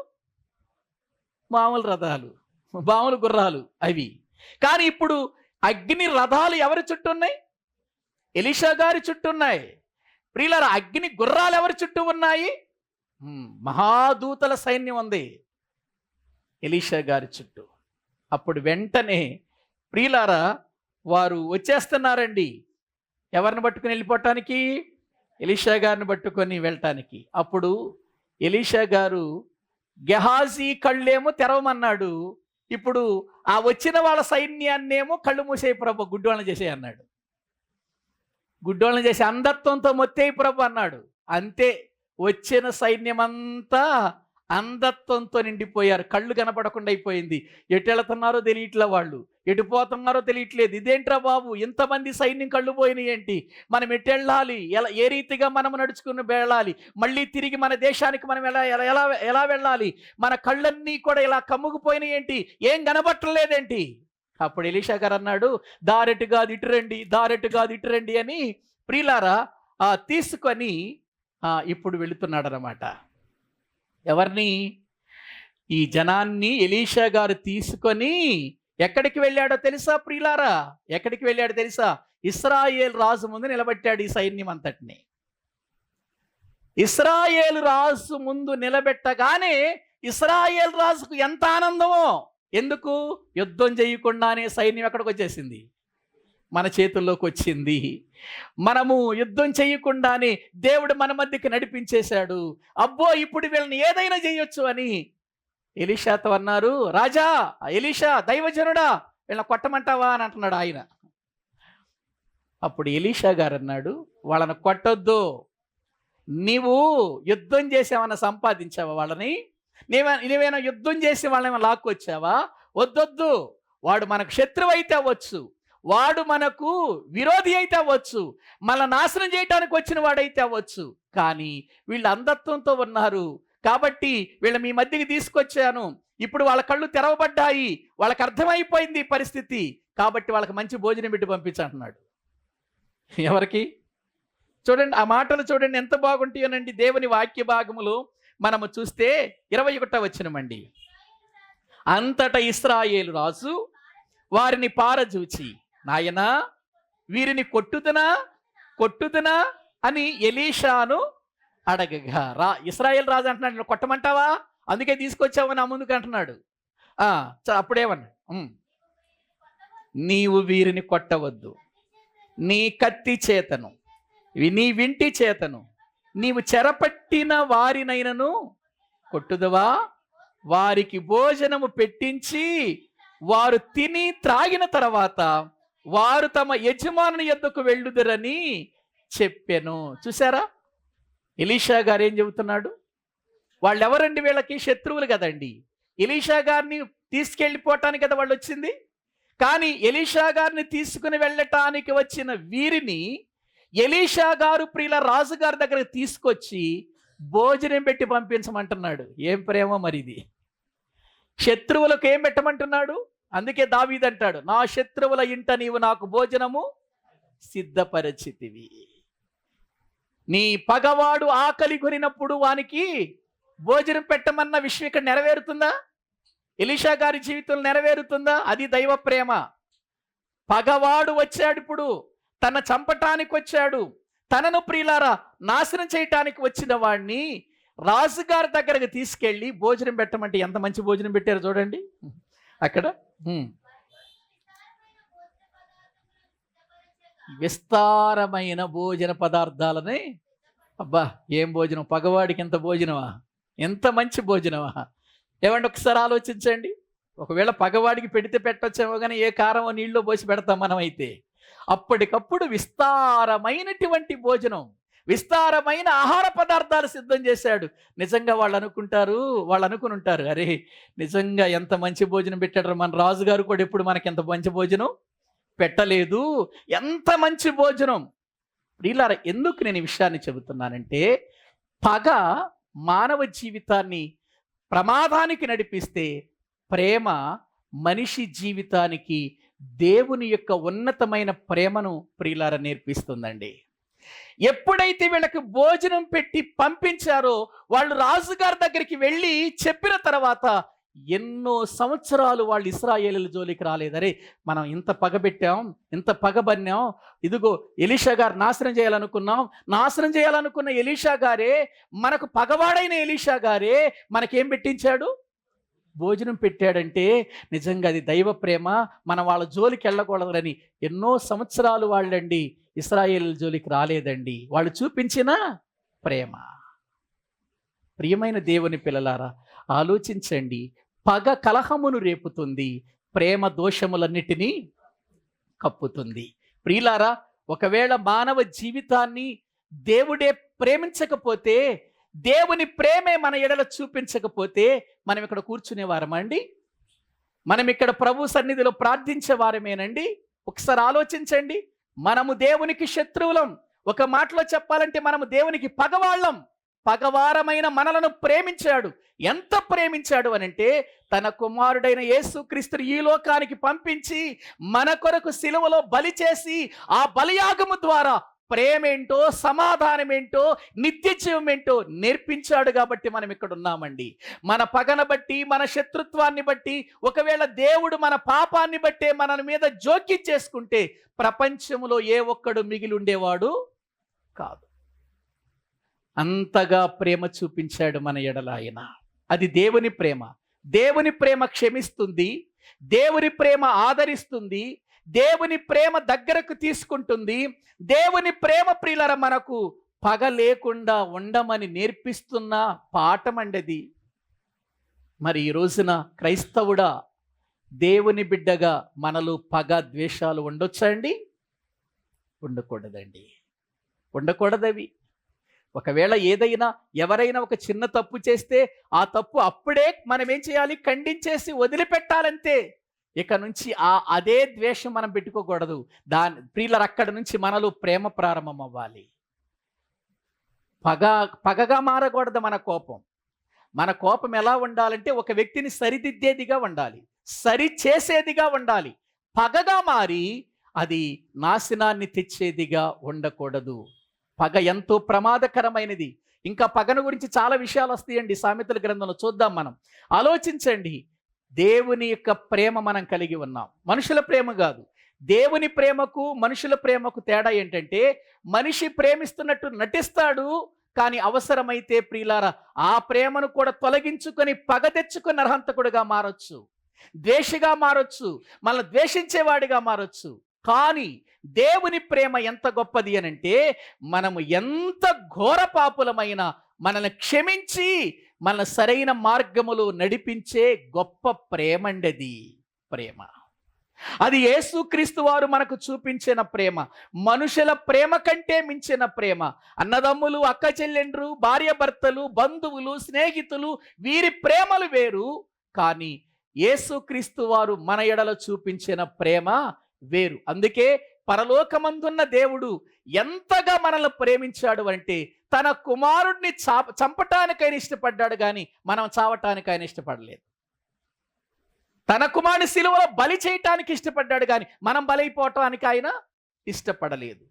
[SPEAKER 1] మామూలు రథాలు, మామూలు గుర్రాలు అవి. కానీ ఇప్పుడు అగ్ని రథాలు ఎవరి చుట్టూ ఉన్నాయి? ఎలీషా గారి చుట్టూ ఉన్నాయి. ప్రియులారా, అగ్ని గుర్రాలు ఎవరి చుట్టూ ఉన్నాయి? మహాదూతల సైన్యం ఉంది ఎలీషా గారి చుట్టూ. అప్పుడు వెంటనే ప్రియులారా వారు వచ్చేస్తున్నారండి. ఎవరిని పట్టుకుని వెళ్ళిపోవటానికి? ఎలీషా గారిని పట్టుకొని వెళ్ళటానికి. అప్పుడు ఎలీషా గారు గెహాజీ కళ్ళేమో తెరవమన్నాడు. ఇప్పుడు ఆ వచ్చిన వాళ్ళ సైన్యాన్నేమో కళ్ళు మూసేయి ప్రభు, గుడ్డోళ్ళని చేసే అన్నాడు. గుడ్డోళ్ళని చేసి అంధత్వంతో మొత్తేయి ప్రభు అన్నాడు. అంతే, వచ్చిన సైన్యమంతా అంధత్వంతో నిండిపోయారు. కళ్ళు కనపడకుండా అయిపోయింది. ఎటు వెళుతున్నారో తెలియట్లే, వాళ్ళు ఎటు పోతున్నారో తెలియట్లేదు. ఇదేంట్రా బాబు, ఇంతమంది సైన్యం కళ్ళు పోయినాయి ఏంటి, మనం ఎటు వెళ్ళాలి, ఏ రీతిగా మనం నడుచుకుని వెళ్ళాలి, మళ్ళీ తిరిగి మన దేశానికి మనం ఎలా వెళ్ళాలి, మన కళ్ళన్నీ కూడా ఇలా కమ్ముకుపోయినాయి ఏంటి, ఏం కనబట్టలేదేంటి. అప్పుడు ఎలీషా గారు అన్నాడు, దారెటు కాదు ఇటు రండి, దారెటు కాదు ఇటు రండి అని ప్రియులారా తీసుకొని ఇప్పుడు వెళుతున్నాడు అనమాట. ఎవరిని? ఈ జనాన్ని ఎలీషా గారు తీసుకొని ఎక్కడికి వెళ్ళాడో తెలుసా ప్రియులారా? ఎక్కడికి వెళ్ళాడో తెలుసా? ఇశ్రాయేలు రాజు ముందు నిలబెట్టాడు ఈ సైన్యం అంతటిని. ఇశ్రాయేలు రాజు ముందు నిలబెట్టగానే ఇశ్రాయేలు రాజుకు ఎంత ఆనందమో. ఎందుకు? యుద్ధం చేయకుండానే సైన్యం ఎక్కడికి వచ్చేసింది? మన చేతుల్లోకి వచ్చింది. మనము యుద్ధం చేయకుండానే దేవుడు మన మధ్యకి నడిపించేశాడు. అబ్బో, ఇప్పుడు వీళ్ళని ఏదైనా చేయొచ్చు అని ఎలీషాతో అన్నారు. రాజా, ఎలీషా దైవజనుడా, వీళ్ళని కొట్టమంటావా అని అంటున్నాడు ఆయన. అప్పుడు ఎలీషా గారు అన్నాడు, వాళ్ళని కొట్టొద్దు. నీవు యుద్ధం చేసేమన్నా సంపాదించావా? వాళ్ళని నీవేమైనా యుద్ధం చేసి వాళ్ళని లాక్కొచ్చావా? వద్దొద్దు. వాడు మనకు శత్రువు అయితే అవ్వచ్చు, వాడు మనకు విరోధి అయితే అవ్వచ్చు, మన నాశనం చేయడానికి వచ్చిన వాడైతే అవ్వచ్చు, కానీ వీళ్ళు అంధత్వంతో ఉన్నారు కాబట్టి వీళ్ళ మీ మధ్యకి తీసుకొచ్చాను. ఇప్పుడు వాళ్ళ కళ్ళు తెరవబడ్డాయి, వాళ్ళకి అర్థమైపోయింది పరిస్థితి, కాబట్టి వాళ్ళకి మంచి భోజనం పెట్టి పంపించంటున్నాడు. ఎవరికి? చూడండి, ఆ మాటలు చూడండి ఎంత బాగుంటాయోనండి. దేవుని వాక్య భాగములు మనము చూస్తే 21వ వచనమండి. అంతటా ఇశ్రాయేలు రాజు వారిని పారజూచి, నాయనా వీరిని కొట్టుదునా అని ఎలీషాను అడగగా, ఇశ్రాయేలు రాజు అంటున్నాడు, కొట్టమంటావా? అందుకే తీసుకొచ్చావు నా ముందుకు అంటున్నాడు. అప్పుడేమన్నా, నీవు వీరిని కొట్టవద్దు, నీ కత్తి చేతను నీ వింటి చేతను నీవు చెరపట్టిన వారినైనను కొట్టుదవా, వారికి భోజనము పెట్టించి వారు తిని త్రాగిన తర్వాత వారు తమ యజమానుని యొద్దకు వెళ్ళుదురని చెప్పెను. చూసారా ఎలీషా గారు ఏం చెబుతున్నాడు? వాళ్ళు ఎవరండి? వీళ్ళకి శత్రువులు కదండి. ఎలీషా గారిని తీసుకెళ్ళిపోవటానికి కదా వాళ్ళు వచ్చింది. కానీ ఎలీషా గారిని తీసుకుని వెళ్ళటానికి వచ్చిన వీరిని ఎలీషా గారు ప్రియుల రాజుగారి దగ్గరకు తీసుకొచ్చి భోజనం పెట్టి పంపించమంటున్నాడు. ఏం ప్రేమ మరిది! శత్రువులకు ఏం పెట్టమంటున్నాడు? అందుకే దావీదు అంటాడు, నా శత్రువుల ఇంట నీవు నాకు భోజనము సిద్ధపరిచితివి. నీ పగవాడు ఆకలి కొనినప్పుడు వానికి భోజనం పెట్టమన్న విషయం ఇక్కడ నెరవేరుతుందా? ఎలీషా గారి జీవితంలో నెరవేరుతుందా? అది దైవ ప్రేమ. పగవాడు వచ్చాడు, ఇప్పుడు తన చంపటానికి వచ్చాడు, తనను ప్రియులారా నాశనం చేయటానికి వచ్చిన వాడిని రాజుగారి దగ్గరకు తీసుకెళ్ళి భోజనం పెట్టమంటే ఎంత మంచి భోజనం పెట్టారు చూడండి అక్కడ. విస్తారమైన భోజన పదార్థాలని, అబ్బా ఏం భోజనం! పగవాడికి ఎంత భోజనమా, ఎంత మంచి భోజనమా! ఏమంటే ఒకసారి ఆలోచించండి. ఒకవేళ పగవాడికి పెడితే పెట్టొచ్చేమో కానీ ఏ కారమో నీళ్ళలో పోసి పెడతాం మనం అయితే. అప్పటికప్పుడు విస్తారమైనటువంటి భోజనం, విస్తారమైన ఆహార పదార్థాలు సిద్ధం చేశాడు. నిజంగా వాళ్ళు అనుకుని ఉంటారు, అరే నిజంగా ఎంత మంచి భోజనం పెట్టాడు మన రాజుగారు, కూడా ఎప్పుడు మనకి ఎంత మంచి భోజనం పెట్టలేదు. ఎంత మంచి భోజనం! ప్రియులారా, ఎందుకు నేను ఈ విషయాన్ని చెబుతున్నానంటే, పగ మానవ జీవితాన్ని ప్రమాదానికి నడిపిస్తే, ప్రేమ మనిషి జీవితానికి దేవుని యొక్క ఉన్నతమైన ప్రేమను ప్రియులారా నేర్పిస్తుందండి. ఎప్పుడైతే వీళ్ళకి భోజనం పెట్టి పంపించారో, వాళ్ళు రాజుగారి దగ్గరికి వెళ్ళి చెప్పిన తర్వాత ఎన్నో సంవత్సరాలు వాళ్ళు ఇశ్రాయేలు జోలికి రాలేదరే, మనం ఇంత పగబెట్టాం, ఇంత పగబన్నాం, ఇదిగో ఎలీషా గారు నాశనం చేయాలనుకున్న ఎలీషా గారే, మనకు పగవాడైన ఎలీషా గారే మనకేం పెట్టించాడు? భోజనం పెట్టాడంటే నిజంగా అది దైవ ప్రేమ. మనం వాళ్ళ జోలికి వెళ్ళకూడదని ఎన్నో సంవత్సరాలు వాళ్ళండి ఇశ్రాయేలు జోలికి రాలేదండి. వాళ్ళు చూపించిన ప్రేమ. ప్రియమైన దేవుని పిల్లలారా, ఆలోచించండి. పగ కలహమును రేపుతుంది, ప్రేమ దోషములన్నిటినీ కప్పుతుంది. ప్రియులారా, ఒకవేళ మానవ జీవితాన్ని దేవుడే ప్రేమించకపోతే, దేవుని ప్రేమే మన ఎడల చూపించకపోతే మనం ఇక్కడ కూర్చునేవారమండి? మనం ఇక్కడ ప్రభు సన్నిధిలో ప్రార్థించే వారమేనండి? ఒకసారి ఆలోచించండి. మనము దేవునికి శత్రువులం. ఒక మాటలో చెప్పాలంటే మనము దేవునికి పగవాళ్ళం. పగవారమైన మనలను ప్రేమించాడు. ఎంత ప్రేమించాడు అనంటే, తన కుమారుడైన యేసుక్రీస్తుని ఈ లోకానికి పంపించి మన కొరకు సిలువలో బలి చేసి, ఆ బలియాగము ద్వారా ప్రేమ ఏంటో, సమాధానం ఏంటో, నిత్య జీవం ఏంటో నేర్పించాడు కాబట్టి మనం ఇక్కడ ఉన్నామండి. మన పగను బట్టి, మన శత్రుత్వాన్ని బట్టి, ఒకవేళ దేవుడు మన పాపాన్ని బట్టే మన మీద జోక్యం చేసుకుంటే ప్రపంచంలో ఏ ఒక్కడు మిగిలి ఉండేవాడు కాదు. అంతగా ప్రేమ చూపించాడు మన ఎడల ఆయన. అది దేవుని ప్రేమ. దేవుని ప్రేమ క్షమిస్తుంది, దేవుని ప్రేమ ఆదరిస్తుంది, దేవుని ప్రేమ దగ్గరకు తీసుకుంటుంది. దేవుని ప్రేమ ప్రియులరా మనకు పగ లేకుండా ఉండమని నేర్పిస్తున్న పాఠం అండది. మరి ఈ రోజున క్రైస్తవుడా, దేవుని బిడ్డగా మనలో పగ ద్వేషాలు ఉండొచ్చా అండి? ఉండకూడదండి, ఉండకూడదవి. ఒకవేళ ఏదైనా ఎవరైనా ఒక చిన్న తప్పు చేస్తే ఆ తప్పు అప్పుడే మనం ఏం చేయాలి? ఖండించేసి వదిలిపెట్టాలంతే. ఇక నుంచి అదే ద్వేషం మనం పెట్టుకోకూడదు. ప్రియులర్ అక్కడ నుంచి మనలో ప్రేమ ప్రారంభం అవ్వాలి. పగగా మారకూడదు మన కోపం. మన కోపం ఎలా ఉండాలంటే ఒక వ్యక్తిని సరిదిద్దేదిగా ఉండాలి, సరి చేసేదిగా ఉండాలి. పగగా మారి అది నాశనాన్ని తెచ్చేదిగా ఉండకూడదు. పగ ఎంతో ప్రమాదకరమైనది. ఇంకా పగను గురించి చాలా విషయాలు వస్తాయండి. సామెతల గ్రంథంలో చూద్దాం మనం. ఆలోచించండి, దేవుని యొక్క ప్రేమ మనం కలిగి ఉన్నాం, మనుషుల ప్రేమ కాదు. దేవుని ప్రేమకు మనుషుల ప్రేమకు తేడా ఏంటంటే, మనిషి ప్రేమిస్తున్నట్టు నటిస్తాడు, కానీ అవసరమైతే ప్రియులారా ఆ ప్రేమను కూడా తొలగించుకొని పగ తెచ్చుకుని నరహంతకుడిగా మారొచ్చు, ద్వేషిగా మారొచ్చు, మనల్ని ద్వేషించేవాడిగా మారొచ్చు. కానీ దేవుని ప్రేమ ఎంత గొప్పది అనంటే, మనము ఎంత ఘోర పాపులమైన మనల్ని క్షమించి మన సరైన మార్గములో నడిపించే గొప్ప ప్రేమ అండది. ప్రేమ అది యేసుక్రీస్తు వారు మనకు చూపించిన ప్రేమ. మనుషుల ప్రేమ కంటే మించిన ప్రేమ. అన్నదమ్ములు, అక్క చెల్లెండ్రు, భార్య భర్తలు, బంధువులు, స్నేహితులు, వీరి ప్రేమలు వేరు. కానీ యేసుక్రీస్తు వారు మన ఎడల చూపించిన ప్రేమ వేరు. అందుకే పరలోకమందున్న దేవుడు ఎంతగా మనల్ని ప్రేమించాడు అంటే, తన కుమారుడిని చంపటానికి ఆయన ఇష్టపడ్డాడు, కానీ మనం చావటానికి ఆయన ఇష్టపడలేదు. తన కుమారుని సిలువలో బలి చేయటానికి ఇష్టపడ్డాడు, కానీ మనం బలైపోవటానికి ఆయన ఇష్టపడలేదు.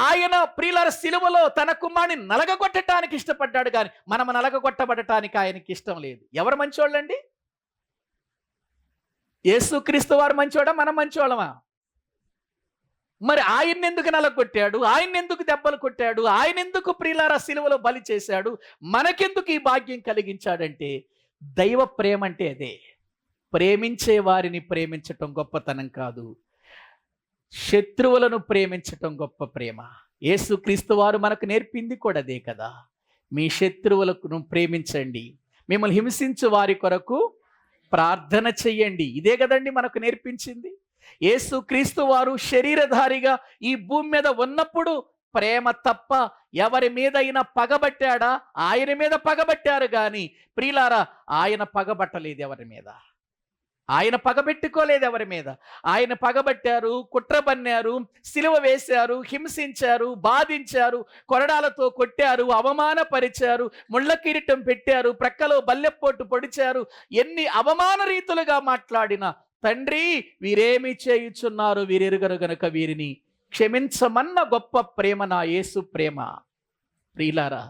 [SPEAKER 1] ఆయన ప్రియుల సిలువలో తన కుమారుని నలగగొట్టడానికి ఇష్టపడ్డాడు, కానీ మనం నలగగొట్టబడటానికి ఆయనకి ఇష్టం లేదు. ఎవరు మంచోళ్ళండి? యేసుక్రీస్తు వారు మంచోడా, మనం మంచోళ్ళమా? మరి ఆయన ఎందుకు నలగొట్టాడు? ఆయన ఎందుకు దెబ్బలు కొట్టాడు? ఆయన ఎందుకు ప్రియులారా సిలువలో బలి చేశాడు? మనకెందుకు ఈ భాగ్యం కలిగించాడంటే, దైవ ప్రేమ అంటే అదే. ప్రేమించే వారిని ప్రేమించటం గొప్పతనం కాదు, శత్రువులను ప్రేమించటం గొప్ప ప్రేమ. యేసుక్రీస్తు వారు మనకు నేర్పింది కూడా అదే కదా. మీ శత్రువులను ప్రేమించండి, మిమ్మల్ని హింసించు వారి కొరకు ప్రార్థన చెయ్యండి. ఇదే కదండి మనకు నేర్పించింది. యేసుక్రీస్తు వారు శరీరధారిగా ఈ భూమి మీద ఉన్నప్పుడు ప్రేమ తప్ప ఎవరి మీదైనా పగబట్టాడా? ఆయన మీద పగబట్టారు, కానీ ప్రియులారా ఆయన పగబట్టలేదు ఎవరి మీద, ఆయన పగబెట్టుకోలేదు ఎవరి మీద. ఆయన పగబట్టారు, కుట్రబన్నారు, సిలువ వేశారు, హింసించారు, బాధించారు, కొరడాలతో కొట్టారు, అవమానపరిచారు, ముళ్ళ కిరీటం పెట్టారు, ప్రక్కలో బల్లెపోటు పొడిచారు. ఎన్ని అవమాన రీతులుగా మాట్లాడినా, తండ్రి వీరేమి చేయుచున్నారు, వీరెరుగరు గనుక వీరిని క్షమించమన్న గొప్ప ప్రేమ నా యేసు ప్రేమ. ప్రియులారా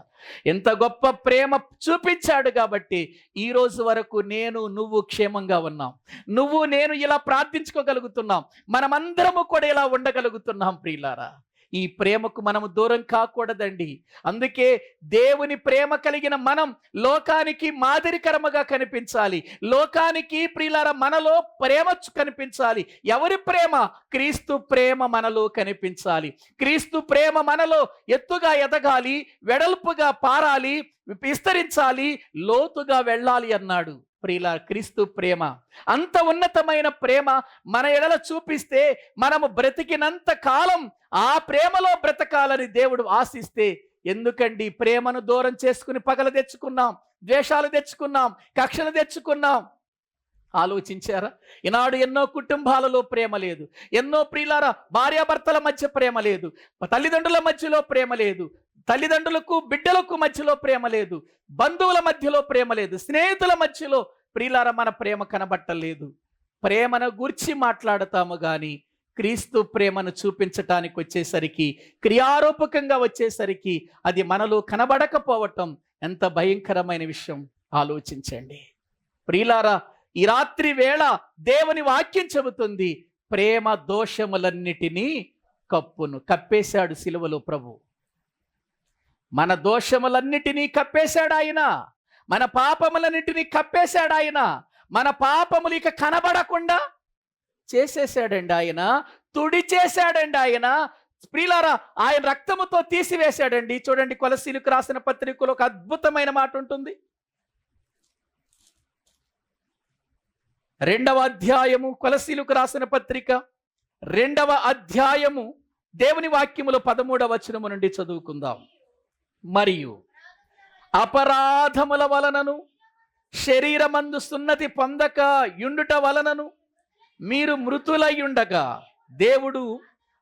[SPEAKER 1] ఎంత గొప్ప ప్రేమ చూపించాడు కాబట్టి ఈ రోజు వరకు నేను నువ్వు క్షేమంగా ఉన్నాం. నువ్వు నేను ఇలా ప్రార్థించుకోగలుగుతున్నాం, మనమందరము కూడా ఇలా ఉండగలుగుతున్నాం. ప్రియులారా ఈ ప్రేమకు మనము దూరం కాకూడదండి. అందుకే దేవుని ప్రేమ కలిగిన మనం లోకానికి మాదిరికరముగా కనిపించాలి. లోకానికి ప్రియులారా మనలో ప్రేమ కనిపించాలి. ఎవరి ప్రేమ? క్రీస్తు ప్రేమ మనలో కనిపించాలి. క్రీస్తు ప్రేమ మనలో ఎత్తుగా ఎదగాలి, వెడల్పుగా పారాలి, విస్తరించాలి, లోతుగా వెళ్ళాలి అన్నాడు. ప్రియుల క్రీస్తు ప్రేమ అంత ఉన్నతమైన ప్రేమ మన ఎడల చూపిస్తే, మనము బ్రతికినంత కాలం ఆ ప్రేమలో బ్రతకాలని దేవుడు ఆశిస్తే, ఎందుకండి ప్రేమను దూరం చేసుకుని పగలు తెచ్చుకున్నాం, ద్వేషాలు తెచ్చుకున్నాం, కక్షలు తెచ్చుకున్నాం? ఆలోచించారా? ఈనాడు ఎన్నో కుటుంబాలలో ప్రేమ లేదు, ఎన్నో ప్రియులారా భార్యాభర్తల మధ్య ప్రేమ లేదు, తల్లిదండ్రుల మధ్యలో ప్రేమ లేదు, తల్లిదండ్రులకు బిడ్డలకు మధ్యలో ప్రేమ లేదు, బంధువుల మధ్యలో ప్రేమ లేదు, స్నేహితుల మధ్యలో ప్రియులారా మన ప్రేమ కనబట్టలేదు. ప్రేమను గూర్చి మాట్లాడతాము కానీ క్రీస్తు ప్రేమను చూపించటానికి వచ్చేసరికి, క్రియారూపకంగా వచ్చేసరికి అది మనలో కనబడకపోవటం ఎంత భయంకరమైన విషయం ఆలోచించండి. ప్రియులారా, ఈ రాత్రి వేళ దేవుని వాక్యం చెబుతుంది, ప్రేమ దోషములన్నిటినీ కప్పేశాడు సిలువలో ప్రభు. మన దోషములన్నిటినీ కప్పేశాడు ఆయన, మన పాపములన్నిటినీ కప్పేశాడు ఆయన. మన పాపములు ఇక కనబడకుండా చేసేసాడండి ఆయన, తుడిచేశాడండి ఆయన. ప్రియులారా, ఆయన రక్తముతో తీసివేశాడండి. చూడండి, కొలసీలకు రాసిన పత్రికలో ఒక అద్భుతమైన మాట ఉంటుంది. 2వ అధ్యాయము, కొలసీలకు రాసిన పత్రిక 2వ అధ్యాయము దేవుని వాక్యములో 13వ వచనము నుండి చదువుకుందాం. మరియు అపరాధముల వలనను శరీరమందు సున్నతి పొందక యుండుట వలనను మీరు మృతులయ్యుండగా దేవుడు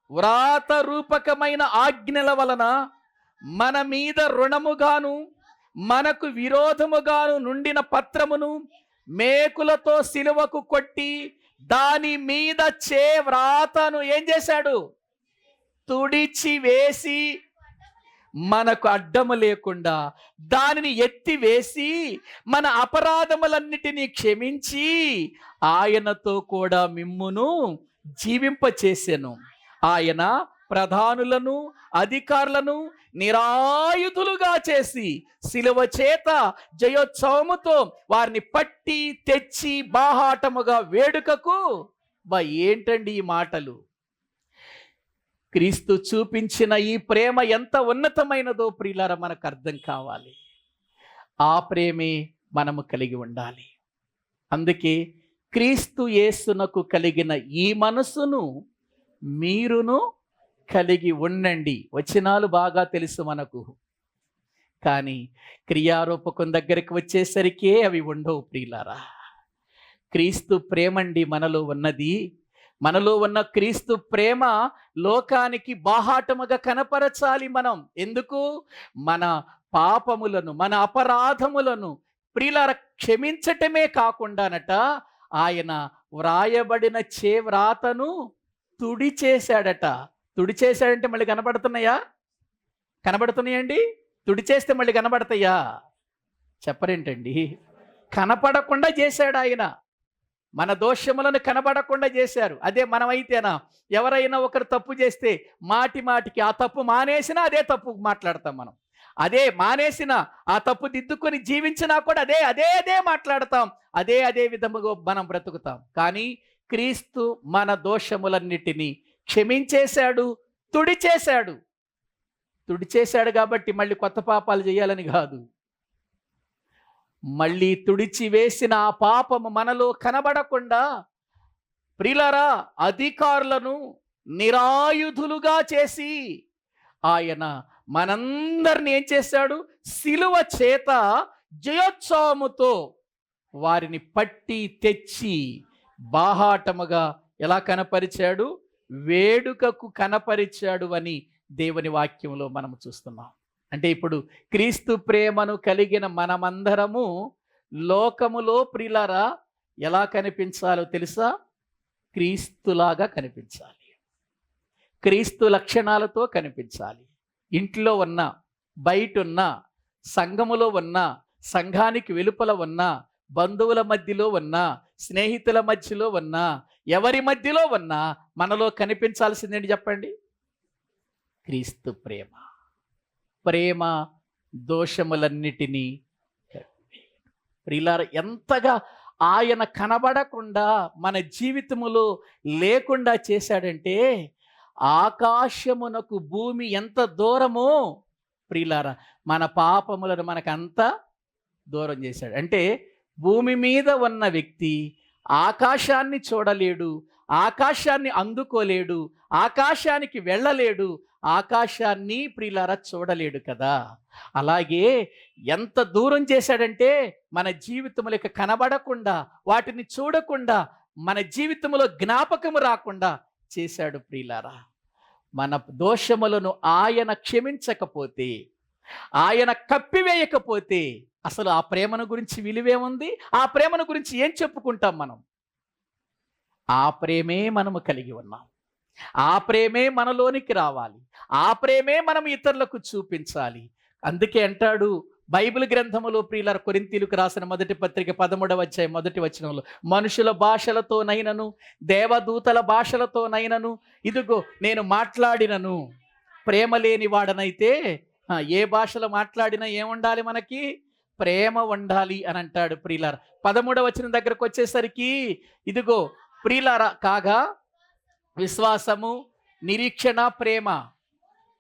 [SPEAKER 1] వ్రాత రూపకమైన ఆజ్ఞల వలన మన మీద రుణముగాను మనకు విరోధముగాను నుండిన పత్రమును మేకులతో సిలువకు కొట్టి దాని మీద వ్రాతను ఏం చేశాడు? తుడిచి వేసి, మనకు అడ్డము లేకుండా దానిని ఎత్తివేసి మన అపరాధములన్నిటినీ క్షమించి ఆయనతో కూడా మిమ్మును జీవింపచేసెను. ఆయన ప్రధానులను అధికారులను నిరాయుధులుగా చేసి శిలువ చేత జయోత్సవముతో వారిని పట్టి తెచ్చి బాహాటముగా వేడుకకు. ఏంటండి ఈ మాటలు? క్రీస్తు చూపించిన ఈ ప్రేమ ఎంత ఉన్నతమైనదో ప్రియులారా మనకు అర్థం కావాలి. ఆ ప్రేమే మనము కలిగి ఉండాలి. అందుకే క్రీస్తు యేసునకు కలిగిన ఈ మనసును మీరును కలిగి ఉండండి. వచనాలు బాగా తెలుసు మనకు, కానీ క్రియారూపకం దగ్గరికి వచ్చేసరికే అవి ఉండవు ప్రియులారా. క్రీస్తు ప్రేమండి మనలో ఉన్నది. మనలో ఉన్న క్రీస్తు ప్రేమ లోకానికి బాహాటముగా కనపరచాలి మనం. ఎందుకు? మన పాపములను, మన అపరాధములను ప్రియులార క్షమించటమే కాకుండానట, ఆయన వ్రాయబడిన వ్రాతను తుడిచేశాడట. తుడిచేశాడంటే మళ్ళీ కనబడుతున్నాయా? కనబడుతున్నాయండి? తుడిచేస్తే మళ్ళీ కనబడతాయా? చెప్పరేంటండి? కనపడకుండా చేశాడు ఆయన. మన దోషములను కనబడకుండా చేశారు. అదే మనమైతేనా, ఎవరైనా ఒకరు తప్పు చేస్తే మాటికి ఆ తప్పు మానేసినా అదే తప్పు మాట్లాడతాం మనం. అదే మానేసిన ఆ తప్పు దిద్దుకొని జీవించినా కూడా అదే మాట్లాడతాం. అదే విధముగా మనం బ్రతుకుతాం. కానీ క్రీస్తు మన దోషములన్నిటినీ క్షమించేశాడు, తుడిచేశాడు కాబట్టి మళ్ళీ కొత్త పాపాలు చేయాలని కాదు. మళ్ళీ తుడిచి వేసిన ఆ పాపము మనలో కనబడకుండా ప్రియులారా అధికారులను నిరాయుధులుగా చేసి ఆయన మనందరిని ఏం చేశాడు? సిలువ చేత జయోత్సవముతో వారిని పట్టి తెచ్చి బాహాటముగా ఎలా కనపరిచాడు? వేడుకకు కనపరిచాడు అని దేవుని వాక్యంలో మనం చూస్తున్నాం. అంటే ఇప్పుడు క్రీస్తు ప్రేమను కలిగిన మనమందరము లోకములో ప్రియులారా ఎలా కనిపించాలో తెలుసా? క్రీస్తులాగా కనిపించాలి, క్రీస్తు లక్షణాలతో కనిపించాలి. ఇంట్లో ఉన్న, బయట ఉన్న, సంఘములో ఉన్న, సంఘానికి వెలుపల ఉన్న, బంధువుల మధ్యలో ఉన్న, స్నేహితుల మధ్యలో ఉన్న, ఎవరి మధ్యలో ఉన్నా మనలో కనిపించాల్సిందేంటి చెప్పండి? క్రీస్తు ప్రేమ దోషములన్నిటినీ. ప్రియులారా, ఎంతగా ఆయన కనబడకుండా మన జీవితములో లేకుండా చేశాడంటే, ఆకాశమునకు భూమి ఎంత దూరమో ప్రియులారా మన పాపములను మనకంత దూరం చేశాడు. అంటే భూమి మీద ఉన్న వ్యక్తి ఆకాశాన్ని చూడలేడు, ఆకాశాన్ని అందుకోలేడు, ఆకాశానికి వెళ్ళలేడు, ఆకాశాన్ని ప్రియులారా చూడలేడు కదా. అలాగే ఎంత దూరం చేశాడంటే మన జీవితములకు కనబడకుండా, వాటిని చూడకుండా, మన జీవితంలో జ్ఞాపకము రాకుండా చేశాడు ప్రియులారా. మన దోషములను ఆయన క్షమించకపోతే, ఆయన కప్పివేయకపోతే అసలు ఆ ప్రేమను గురించి విలువేముంది? ఆ ప్రేమను గురించి ఏం చెప్పుకుంటాం మనం? ఆ ప్రేమే మనము కలిగి ఉన్నాం. ఆ ప్రేమే మనలోనికి రావాలి. ఆ ప్రేమే మనం ఇతరులకు చూపించాలి. అందుకే అంటాడు బైబిల్ గ్రంథములో, ప్రియులారా, కొరింథీయులకు రాసిన మొదటి పత్రిక 13వ అధ్యాయం మొదటి వచనంలో, మనుషుల భాషలతోనైనను దేవదూతల భాషలతోనైనను ఇదిగో నేను మాట్లాడినను ప్రేమ లేని వాడనైతే ఏ భాషలో మాట్లాడినా ఏముండాలి? మనకి ప్రేమ ఉండాలి అని అంటాడు. ప్రియులారా, 13వ వచనం దగ్గరకు వచ్చేసరికి ఇదిగో ప్రియులారా, కాగా విశ్వాసము, నిరీక్షణ, ప్రేమ,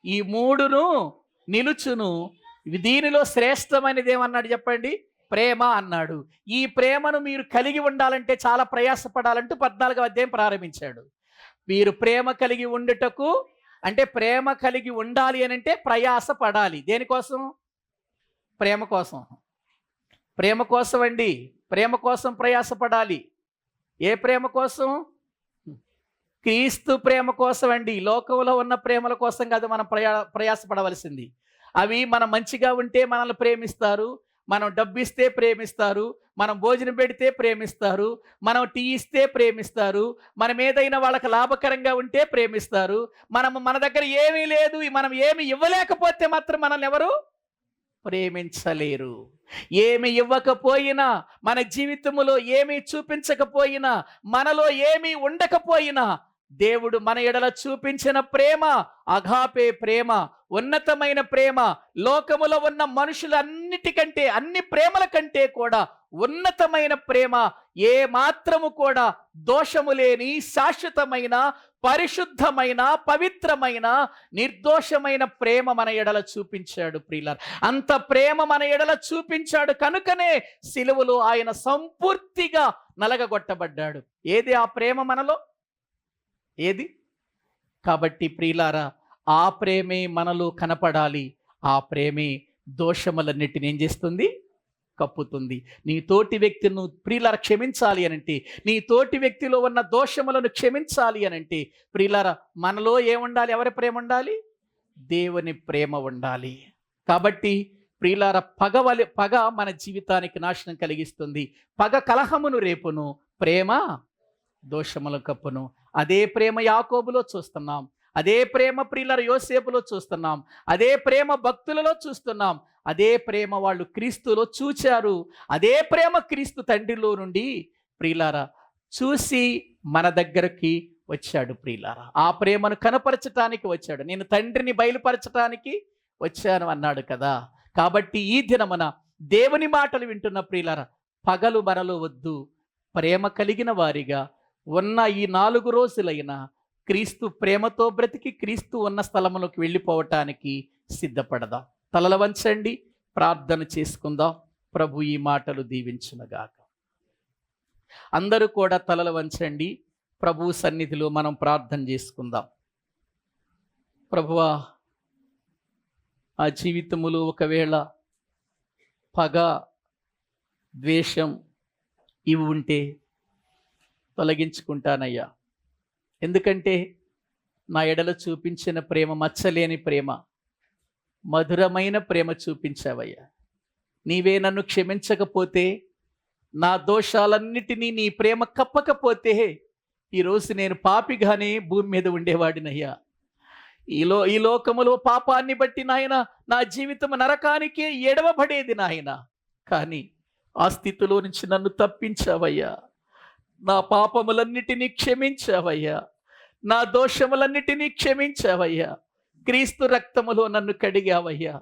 [SPEAKER 1] ఈ మూడును నిలుచును, దీనిలో శ్రేష్టమైనది ఏమన్నాడు చెప్పండి? ప్రేమ అన్నాడు. ఈ ప్రేమను మీరు కలిగి ఉండాలంటే చాలా ప్రయాసపడాలంటూ 14వ అధ్యాయం ప్రారంభించాడు. మీరు ప్రేమ కలిగి ఉండుటకు, అంటే ప్రేమ కలిగి ఉండాలి అని అంటే ప్రయాస పడాలి. దేనికోసం? ప్రేమ కోసం. ప్రేమ కోసం అండి. ప్రేమ కోసం ప్రయాసపడాలి. ఏ ప్రేమ కోసం? క్రీస్తు ప్రేమ కోసం అండి. లోకంలో ఉన్న ప్రేమల కోసం కాదు మనం ప్రయాసపడవలసింది. అవి మనం మంచిగా ఉంటే మనల్ని ప్రేమిస్తారు, మనం డబ్బు ఇస్తే ప్రేమిస్తారు, మనం భోజనం పెడితే ప్రేమిస్తారు, మనం టీ ఇస్తే ప్రేమిస్తారు, మనం ఏదైనా వాళ్ళకి లాభకరంగా ఉంటే ప్రేమిస్తారు. మన దగ్గర ఏమీ లేదు, మనం ఏమి ఇవ్వలేకపోతే మాత్రం మనల్ని ఎవరు ప్రేమించలేరు. ఏమి ఇవ్వకపోయినా, మన జీవితంలో ఏమీ చూపించకపోయినా, మనలో ఏమీ ఉండకపోయినా, దేవుడు మన ఎడల చూపించిన ప్రేమ అగాపే ప్రేమ, ఉన్నతమైన ప్రేమ, లోకములో ఉన్న మనుషులన్నిటికంటే, అన్ని ప్రేమల కంటే కూడా ఉన్నతమైన ప్రేమ, ఏ మాత్రము కూడా దోషము లేని శాశ్వతమైన, పరిశుద్ధమైన, పవిత్రమైన, నిర్దోషమైన ప్రేమ మన ఎడల చూపించాడు. ప్రియులారా, అంత ప్రేమ మన ఎడల చూపించాడు కనుకనే సిలువలో ఆయన సంపూర్తిగా నలగగొట్టబడ్డాడు. ఏది ఆ ప్రేమ మనలో? ఏది? కాబట్టి ప్రియులారా, ఆ ప్రేమే మనలో కనపడాలి. ఆ ప్రేమే దోషములన్నిటిని ఏం చేస్తుంది? కప్పుతుంది. నీ తోటి వ్యక్తిని ప్రియులారా క్షమించాలి అనంటే, నీ తోటి వ్యక్తిలో ఉన్న దోషములను క్షమించాలి అనంటే, ప్రియులారా, మనలో ఏముండాలి? ఎవరి ప్రేమ ఉండాలి? దేవుని ప్రేమ ఉండాలి. కాబట్టి ప్రియులారా, పగ మన జీవితానికి నాశనం కలిగిస్తుంది. పగ కలహమును రేపును, ప్రేమ దోషముల కప్పును. అదే ప్రేమ యాకోబులో చూస్తున్నాం, అదే ప్రేమ ప్రియులారా యోసేపులో చూస్తున్నాం, అదే ప్రేమ భక్తులలో చూస్తున్నాం, అదే ప్రేమ వాళ్ళు క్రీస్తులో చూచారు. అదే ప్రేమ క్రీస్తు తండ్రిలో నుండి ప్రియులారా చూసి మన దగ్గరికి వచ్చాడు. ప్రియులారా, ఆ ప్రేమను కనపరచటానికి వచ్చాడు. నేను తండ్రిని బయలుపరచటానికి వచ్చాను అన్నాడు కదా. కాబట్టి ఈ దినమున దేవుని మాటలు వింటున్న ప్రియులారా, పగలు మనలో వద్దు. ప్రేమ కలిగిన వారిగా ఉన్న ఈ 4 రోజులైనా క్రీస్తు ప్రేమతో బ్రతికి క్రీస్తు ఉన్న స్థలములోకి వెళ్ళిపోవటానికి సిద్ధపడదాం. తలల వంచండి, ప్రార్థన చేసుకుందాం. ప్రభు ఈ మాటలు దీవించునుగాక. అందరూ కూడా తలల వంచండి. ప్రభు సన్నిధిలో మనం ప్రార్థన చేసుకుందాం. ప్రభువా, ఆ జీవితములో ఒకవేళ పగ, ద్వేషం ఇవి ఉంటే తొలగించుకుంటానయ్యా. ఎందుకంటే నా ఎడల చూపించిన ప్రేమ మచ్చలేని ప్రేమ, మధురమైన ప్రేమ చూపించావయ్యా. నీవే నన్ను క్షమించకపోతే, నా దోషాలన్నిటినీ నీ ప్రేమ కప్పకపోతే, ఈరోజు నేను పాపిగానే భూమి మీద ఉండేవాడినయ్యా. ఈ లోకములో పాపాన్ని బట్టి నాయన నా జీవితం నరకానికి ఎడవబడేది నాయన. కానీ ఆ స్థితిలో నుంచి నన్ను తప్పించావయ్యా. నా పాపములన్నిటినీ క్షమించావయ్యా, నా దోషములన్నిటినీ క్షమించావయ్యా. క్రీస్తు రక్తములో నన్ను కడిగావయ్యా.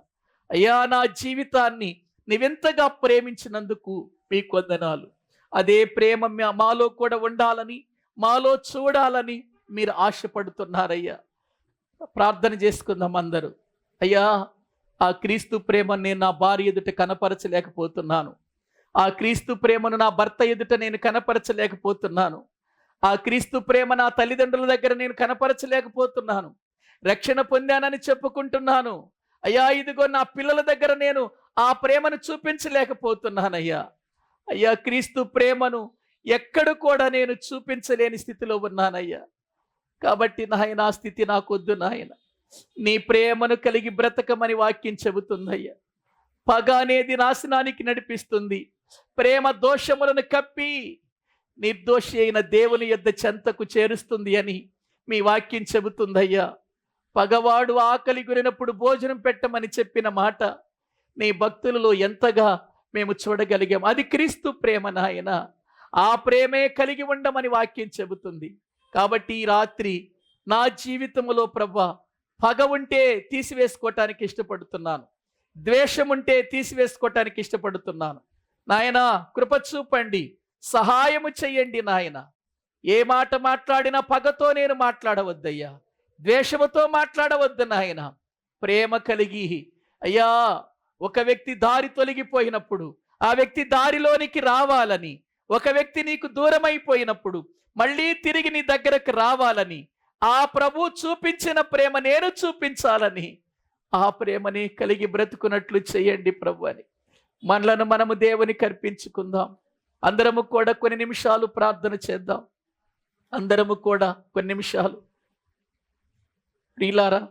[SPEAKER 1] అయ్యా, నా జీవితాన్ని నీవెంతగా ప్రేమించినందుకు మీకు వందనాలు. అదే ప్రేమ మాలో కూడా ఉండాలని, మాలో చూడాలని మీరు ఆశపడుతున్నారయ్యా. ప్రార్థన చేసుకుందాం అందరూ. అయ్యా, ఆ క్రీస్తు ప్రేమను నేను నా భార్య ఎదుట కనపరచలేకపోతున్నాను. ఆ క్రీస్తు ప్రేమను నా భర్త ఎదుట నేను కనపరచలేకపోతున్నాను. ఆ క్రీస్తు ప్రేమ నా తల్లిదండ్రుల దగ్గర నేను కనపరచలేకపోతున్నాను. రక్షణ పొందానని చెప్పుకుంటున్నాను. అయ్యా, ఇదిగో నా పిల్లల దగ్గర నేను ఆ ప్రేమను చూపించలేకపోతున్నానయ్యా. అయ్యా, క్రీస్తు ప్రేమను ఎక్కడ కూడా నేను చూపించలేని స్థితిలో ఉన్నానయ్యా. కాబట్టి నాయన, ఆ స్థితి నాకొద్దు నాయన. నీ ప్రేమను కలిగి బ్రతకమని వాక్యం చెబుతుందయ్యా. పగ అనేది నాశనానికి నడిపిస్తుంది. ప్రేమ దోషములను కప్పి నిర్దోషి అయిన దేవుని యొద్ద చెంతకు చేరుస్తుంది అని మీ వాక్యం చెబుతుందయ్యా. పగవాడు ఆకలి గురినప్పుడు భోజనం పెట్టమని చెప్పిన మాట నీ భక్తులలో ఎంతగా మేము చూడగలిగాం. అది క్రీస్తు ప్రేమ నాయన. ఆ ప్రేమే కలిగి ఉండమని వాక్యం చెబుతుంది. కాబట్టి ఈ రాత్రి నా జీవితంలో ప్రభా పగ ఉంటే తీసివేసుకోవటానికి ఇష్టపడుతున్నాను, ద్వేషం ఉంటే తీసివేసుకోవటానికి ఇష్టపడుతున్నాను. నాయన కృప చూపండి, సహాయము చెయ్యండి నాయన. ఏ మాట మాట్లాడినా పగతో నేను మాట్లాడవద్దయ్యా, ద్వేషముతో మాట్లాడవద్దు నాయన. ప్రేమ కలిగి అయ్యా, ఒక వ్యక్తి దారి తొలగిపోయినప్పుడు ఆ వ్యక్తి దారిలోనికి రావాలని, ఒక వ్యక్తి నీకు దూరమైపోయినప్పుడు మళ్ళీ తిరిగి నీ దగ్గరకు రావాలని, ఆ ప్రభు చూపించిన ప్రేమ నేను చూపించాలని, ఆ ప్రేమని కలిగి బ్రతుకున్నట్లు చేయండి ప్రభు అని మనలను మనము దేవునికి అర్పించుకుందాం. అందరము కూడా కొన్ని నిమిషాలు ప్రార్థన చేద్దాం. అందరము కూడా కొన్ని నిమిషాలు ప్రియులారా